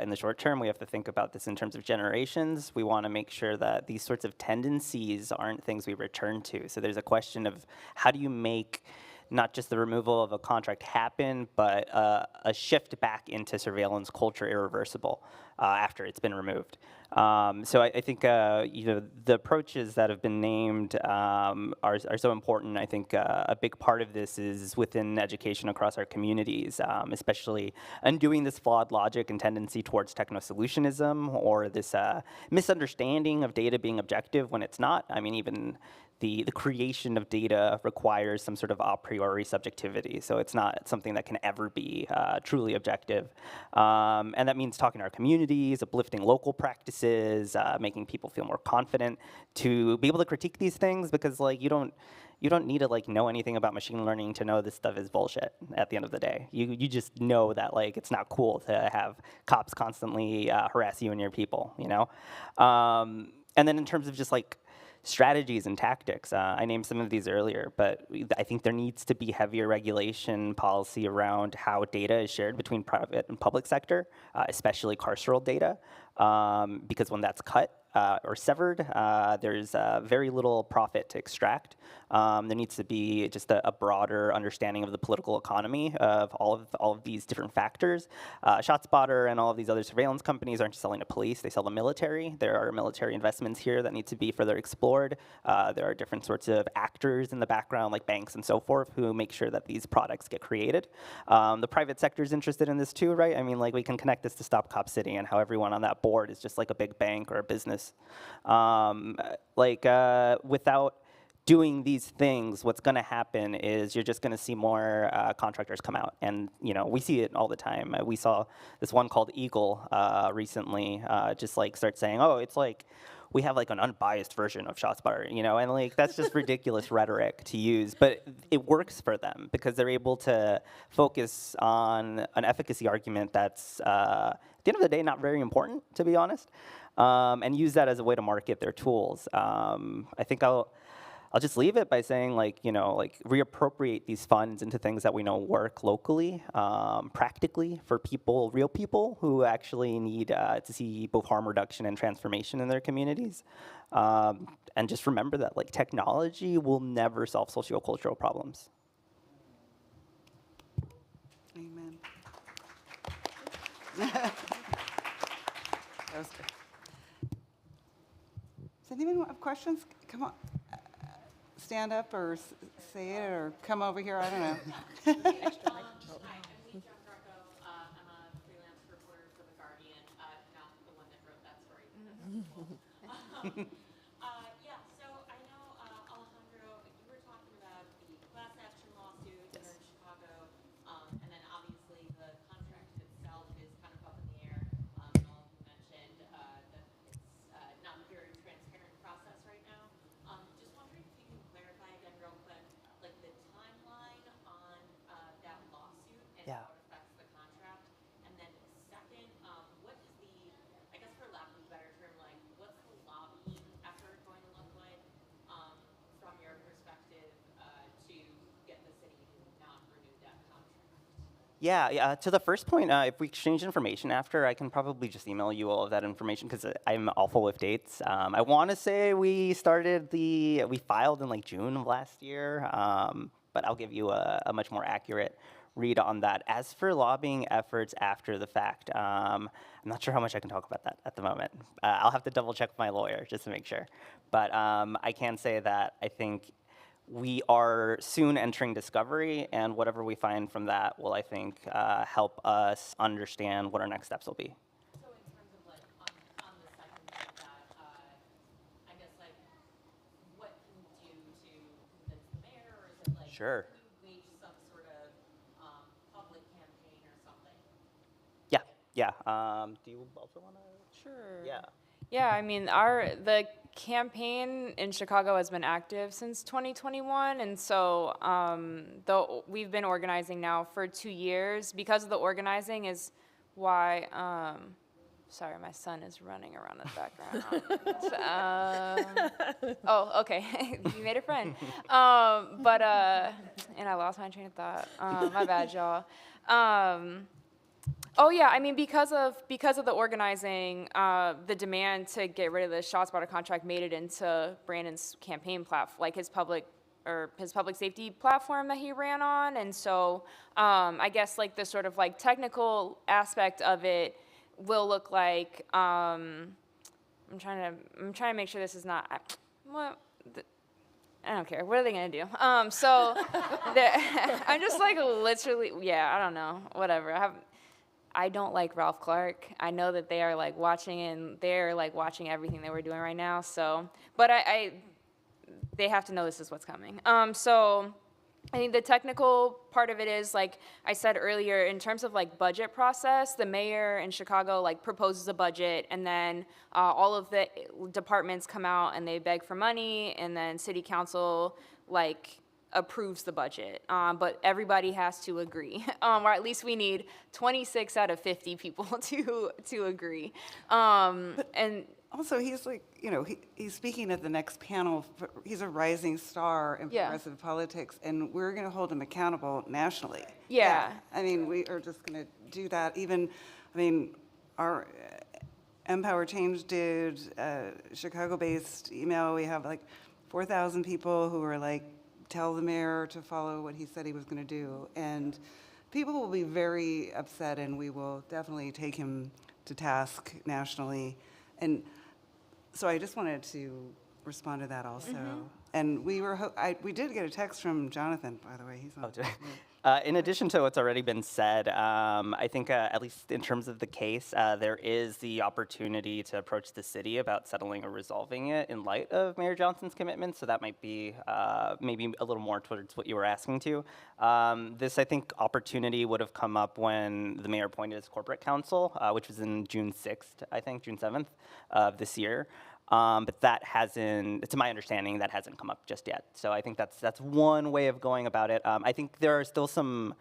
in the short term, we have to think about this in terms of generations. We want to make sure that these sorts of tendencies aren't things we return to. So there's a question of how do you make not just the removal of a contract happen, but a shift back into surveillance culture irreversible after it's been removed. So I think the approaches that have been named are so important. I think a big part of this is within education across our communities, especially undoing this flawed logic and tendency towards techno-solutionism or this misunderstanding of data being objective when it's not. I mean, even the creation of data requires some sort of a priori subjectivity, so it's not something that can ever be truly objective. And that means talking to our communities, uplifting local practices, making people feel more confident to be able to critique these things, because like you don't need to like know anything about machine learning to know this stuff is bullshit at the end of the day. You just know that like it's not cool to have cops constantly harass you and your people, And then in terms of just like strategies and tactics. I named some of these earlier, but I think there needs to be heavier regulation policy around how data is shared between private and public sector, especially carceral data, because when that's cut or severed, there's very little profit to extract. There needs to be just a broader understanding of the political economy of all of these different factors. ShotSpotter and all of these other surveillance companies aren't just selling to police; they sell to military. There are military investments here that need to be further explored. There are different sorts of actors in the background, like banks and so forth, who make sure that these products get created. The private sector is interested in this too, right? I mean, like we can connect this to Stop Cop City and how everyone on that board is just like a big bank or a business. Without doing these things, what's going to happen is you're just going to see more contractors come out, and we see it all the time. We saw this one called Eagle recently, just like start saying, "Oh, it's like we have like an unbiased version of ShotSpotter," and like that's just ridiculous rhetoric to use, but it works for them because they're able to focus on an efficacy argument that's at the end of the day not very important, to be honest. And use that as a way to market their tools. I think I'll just leave it by saying reappropriate these funds into things that we know work locally, practically for people, real people who actually need to see both harm reduction and transformation in their communities. And just remember that technology will never solve sociocultural problems. Amen. That was good. Does anyone have questions? Come on. Stand up or say it or come over here. I don't know. Hi, I'm Lisa Greco. I'm a freelance reporter for The Guardian, not the one that wrote that story. So I know, Alejandro, you were talking about the class action lawsuit here in Chicago, and then obviously the contract itself is kind of up in the air. And all of you mentioned that it's not a very transparent process right now. Just wondering if you can clarify again real quick, like the timeline on that lawsuit and Yeah. how it affects the contract. And then second, what is the, I guess for lack of a better term, like what's the lobbying effort Yeah. To the first point, if we exchange information after, I can probably just email you all of that information because I'm awful with dates. I want to say we filed in like June of last year, but I'll give you a much more accurate read on that. As for lobbying efforts after the fact, I'm not sure how much I can talk about that at the moment. I'll have to double check with my lawyer just to make sure. But I can say that I think we are soon entering discovery, and whatever we find from that will, I think, help us understand what our next steps will be. So in terms of like on the second part of that, I guess like what can we do to convince the mayor, or is it like Sure. can we wage some sort of public campaign or something? Yeah, yeah. Do you also want to? Sure. Yeah. Yeah, I mean, the campaign in Chicago has been active since 2021, and so we've been organizing now for 2 years. Because of the organizing is why. Sorry, my son is running around in the background. Oh, okay, you made a friend. And I lost my train of thought. My bad, y'all. Oh yeah, I mean because of the organizing, the demand to get rid of the ShotSpotter contract made it into Brandon's campaign platform, like his public safety platform that he ran on, and so I guess like the sort of like technical aspect of it will look like I'm trying to make sure this is not I don't care. What are they gonna do? I'm just like literally, yeah, I don't know, whatever. I don't like Ralph Clark. I know that they are like watching, and they're like watching everything that we're doing right now. So, but they have to know this is what's coming. So I think the technical part of it is, like I said earlier, in terms of like budget process, the mayor in Chicago like proposes a budget, and then all of the departments come out and they beg for money, and then city council like approves the budget, but everybody has to agree, or at least we need 26 out of 50 people to agree. And Also, he's like, he's speaking at the next panel. He's a rising star in Yeah. progressive politics, and we're going to hold him accountable nationally. Yeah. I mean, we are just going to do that. Our Empower Change did a Chicago-based email. We have like 4,000 people who are like, tell the mayor to follow what he said he was going to do. And people will be very upset, and we will definitely take him to task nationally. And so I just wanted to respond to that also. And we did get a text from Jonathan, by the way. He's on. In addition to what's already been said, I think at least in terms of the case, there is the opportunity to approach the city about settling or resolving it in light of Mayor Johnson's commitment. So that might be maybe a little more towards what you were asking to. This, I think, opportunity would have come up when the mayor appointed his corporate council, which was in June 6th, I think, June 7th of this year. But that hasn't, to my understanding, that hasn't come up just yet. So I think that's one way of going about it. I think there are still some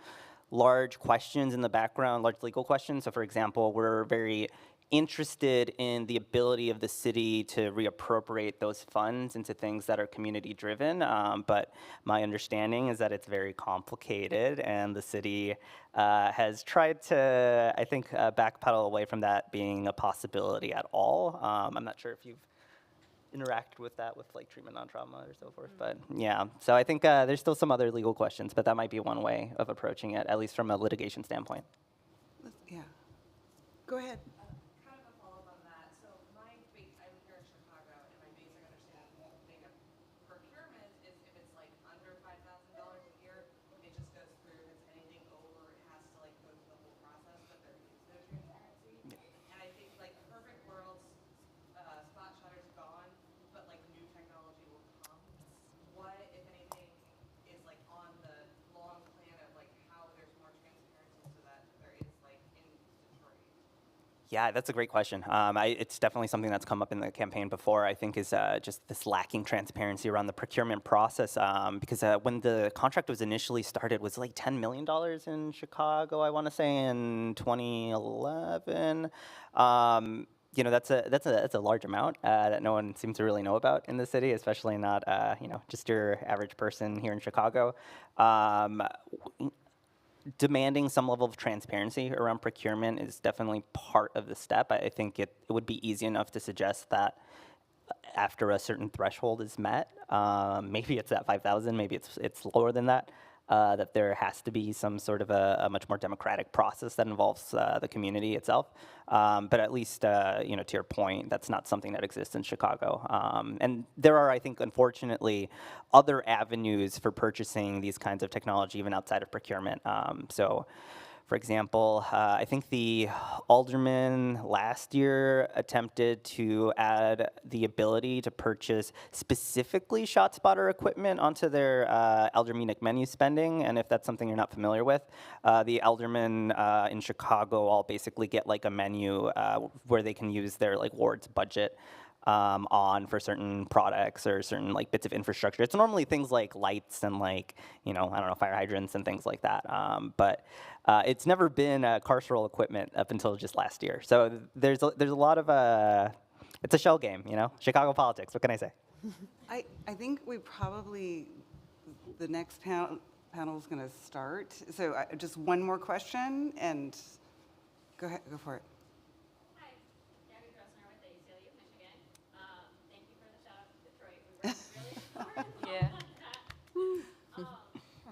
large questions in the background, large legal questions. So for example, we're very interested in the ability of the city to reappropriate those funds into things that are community driven. But my understanding is that it's very complicated, and the city has tried to, I think, backpedal away from that being a possibility at all. I'm not sure if you've interact with that with like treatment on trauma or so forth, but yeah. So I think there's still some other legal questions, but that might be one way of approaching it, at least from a litigation standpoint. Yeah. Go ahead. Kind of a follow-up on that. So my base, I live here in Chicago, and my basic understanding of procurement is if it's like under $5,000 a year, it just goes through. If it's anything over, it has to like go through the whole process, but there is no transparency. And I think like perfect worlds, spot shutter's gone, but like new technology will come. What, if anything, is like on the long plan of like how there's more transparency so that there is like in Detroit? Yeah, that's a great question. It's definitely something that's come up in the campaign before, I think, is just this lacking transparency around the procurement process. Because when the contract was initially started, it was like $10 million in Chicago, I want to say, in 2011. That's a large amount that no one seems to really know about in the city, especially not just your average person here in Chicago. demanding some level of transparency around procurement is definitely part of the step. I think it would be easy enough to suggest that after a certain threshold is met, maybe it's at 5,000, maybe it's lower than that, that there has to be some sort of a much more democratic process that involves the community itself. But at least, you know, to your point, that's not something that exists in Chicago. And there are, I think, unfortunately, other avenues for purchasing these kinds of technology, even outside of procurement. So, for example, I think the alderman last year attempted to add the ability to purchase specifically ShotSpotter equipment onto their aldermanic menu spending. And if that's something you're not familiar with, the aldermen in Chicago all basically get like a menu where they can use their like ward's budget on for certain products or certain like bits of infrastructure. It's normally things like lights and like, you know, I don't know, fire hydrants and things like that. But it's never been carceral equipment up until just last year. So there's a lot of, it's a shell game, you know, Chicago politics, what can I say? I think we probably, the next panel is going to start. So just one more question and go ahead, go for it. Hi, Gabby Grossner with the ACLU of Michigan. Thank you for the shout out to Detroit. We worked really hard Yeah. on that.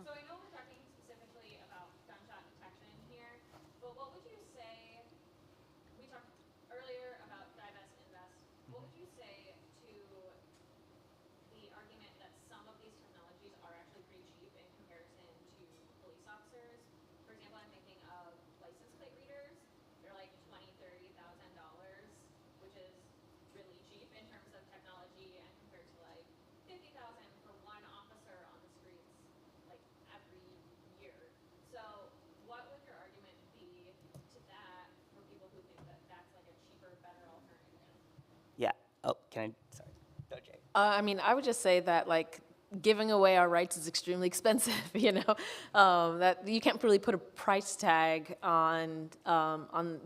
So I know we're talking specifically about gunshot detection here, but what would you say, we talked earlier about divest, invest. What would you say to the argument that some of these technologies are actually pretty cheap in comparison to police officers? For example, I'm thinking of license plate readers. They're like $20,000-$30,000, which is really cheap in terms of technology, and compared to like $50,000 for one officer on the streets like every year. So what would your argument be to that for people who think that that's like a cheaper, better alternative? Yeah. Oh, can I? Sorry. Go, Jay. I mean, I would just say that like giving away our rights is extremely expensive. You know, that you can't really put a price tag on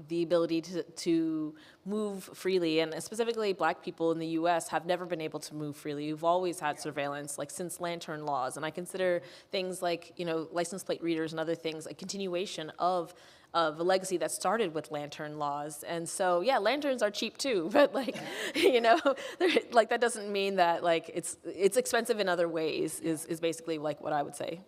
the ability to move freely, and specifically Black people in the U.S. have never been able to move freely. We've always had surveillance, like since lantern laws, and I consider things like, you know, license plate readers and other things a continuation of a legacy that started with lantern laws. And so, yeah, lanterns are cheap too, but like, you know, like that doesn't mean that like it's expensive in other ways is basically like what I would say.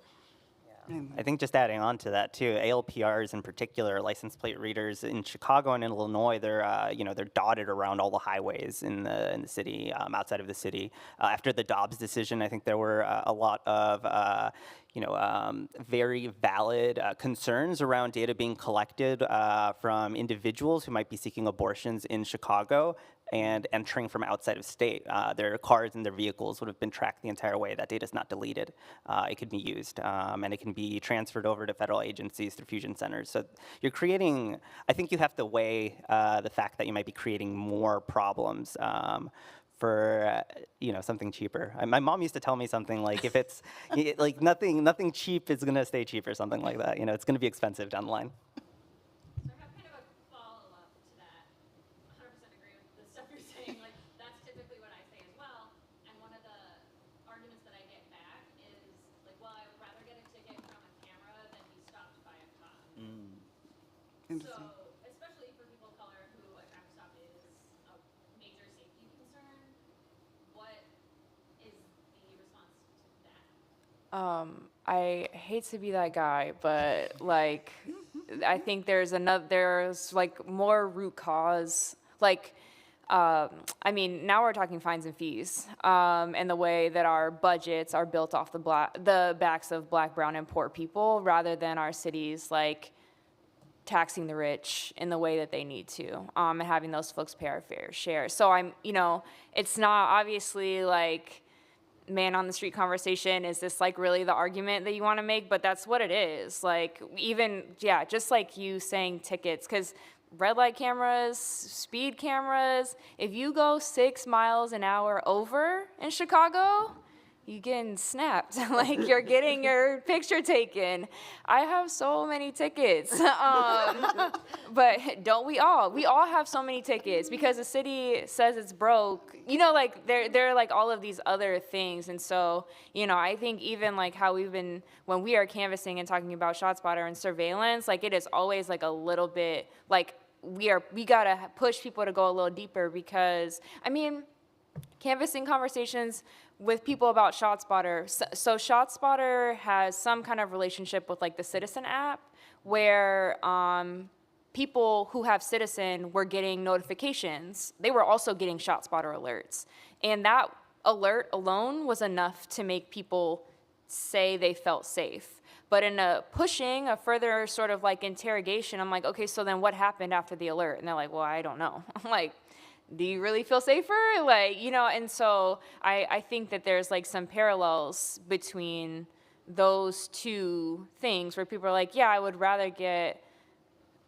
I think just adding on to that too, ALPRs in particular, license plate readers in Chicago and in Illinois, they're you know, they're dotted around all the highways in the city, outside of the city. After the Dobbs decision, I think there were a lot of you know, very valid concerns around data being collected from individuals who might be seeking abortions in Chicago and entering from outside of state. Their cars and their vehicles would have been tracked the entire way. That data is not deleted. It could be used, and it can be transferred over to federal agencies through fusion centers. So you're creating, I think you have to weigh the fact that you might be creating more problems for you know, something cheaper. My mom used to tell me something like, if it's like nothing cheap is gonna stay cheap or something like that. You know, it's gonna be expensive down the line. So I have kind of a follow-up to that. 100% agree with the stuff you're saying. Like, that's typically what I say as well. And one of the arguments that I get back is, like, well, I would rather get a ticket from a camera than be stopped by a cop. Interesting. So, especially for people of color who a traffic stop is a major safety concern, what is the response to that? I hate to be that guy, but like, I think there's like more root cause. Like, I mean, now we're talking fines and fees, and the way that our budgets are built off the backs of Black, brown, and poor people, rather than our cities like taxing the rich in the way that they need to, and having those folks pay our fair share. So you know, it's not obviously like man on the street conversation, is this like really the argument that you want to make? But that's what it is. Like, even, yeah, just like you saying tickets, because red light cameras, speed cameras, if you go 6 miles an hour over in Chicago, you getting snapped, like you're getting your picture taken. I have so many tickets, but don't we all? We all have so many tickets because the city says it's broke. You know, like there are like all of these other things, and so I think even like how we've been when we are canvassing and talking about ShotSpotter and surveillance, like it is always like a little bit like we gotta push people to go a little deeper because canvassing conversations with people about ShotSpotter. So ShotSpotter has some kind of relationship with like the Citizen app where people who have Citizen were getting notifications. They were also getting ShotSpotter alerts. And that alert alone was enough to make people say they felt safe. But in pushing a further sort of like interrogation, I'm like, okay, so then what happened after the alert? And they're like, well, I don't know. I'm like, do you really feel safer? Like, and so I think that there's like some parallels between those two things where people are like, yeah, I would rather get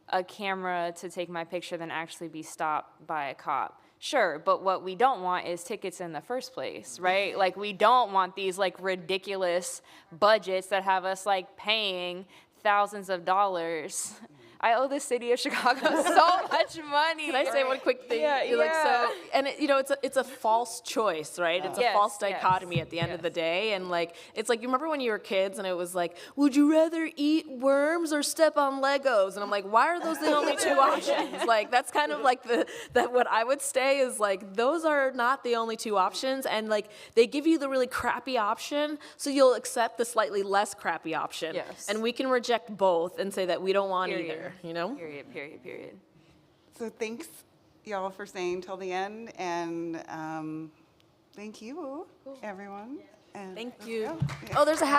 a camera to take my picture than actually be stopped by a cop. Sure, but what we don't want is tickets in the first place, right? Like, we don't want these like ridiculous budgets that have us like paying thousands of dollars. I owe the city of Chicago so much money. Can I say one quick thing? Yeah, Like, yeah. so, and it's a false choice, right? It's a Yes, false yes, dichotomy at the end of the yes. day. And like, it's like, you remember when you were kids and it was like, would you rather eat worms or step on Legos? And I'm like, why are those the only two options? Like, that's kind of like what I would say is like, those are not the only two options. And like, they give you the really crappy option, so you'll accept the slightly less crappy option. Yes. And we can reject both and say that we don't want Period. either, you know? Period. So thanks, y'all, for staying till the end, and thank you, everyone. And Thank let's you. go. Yeah. Oh, there's a happy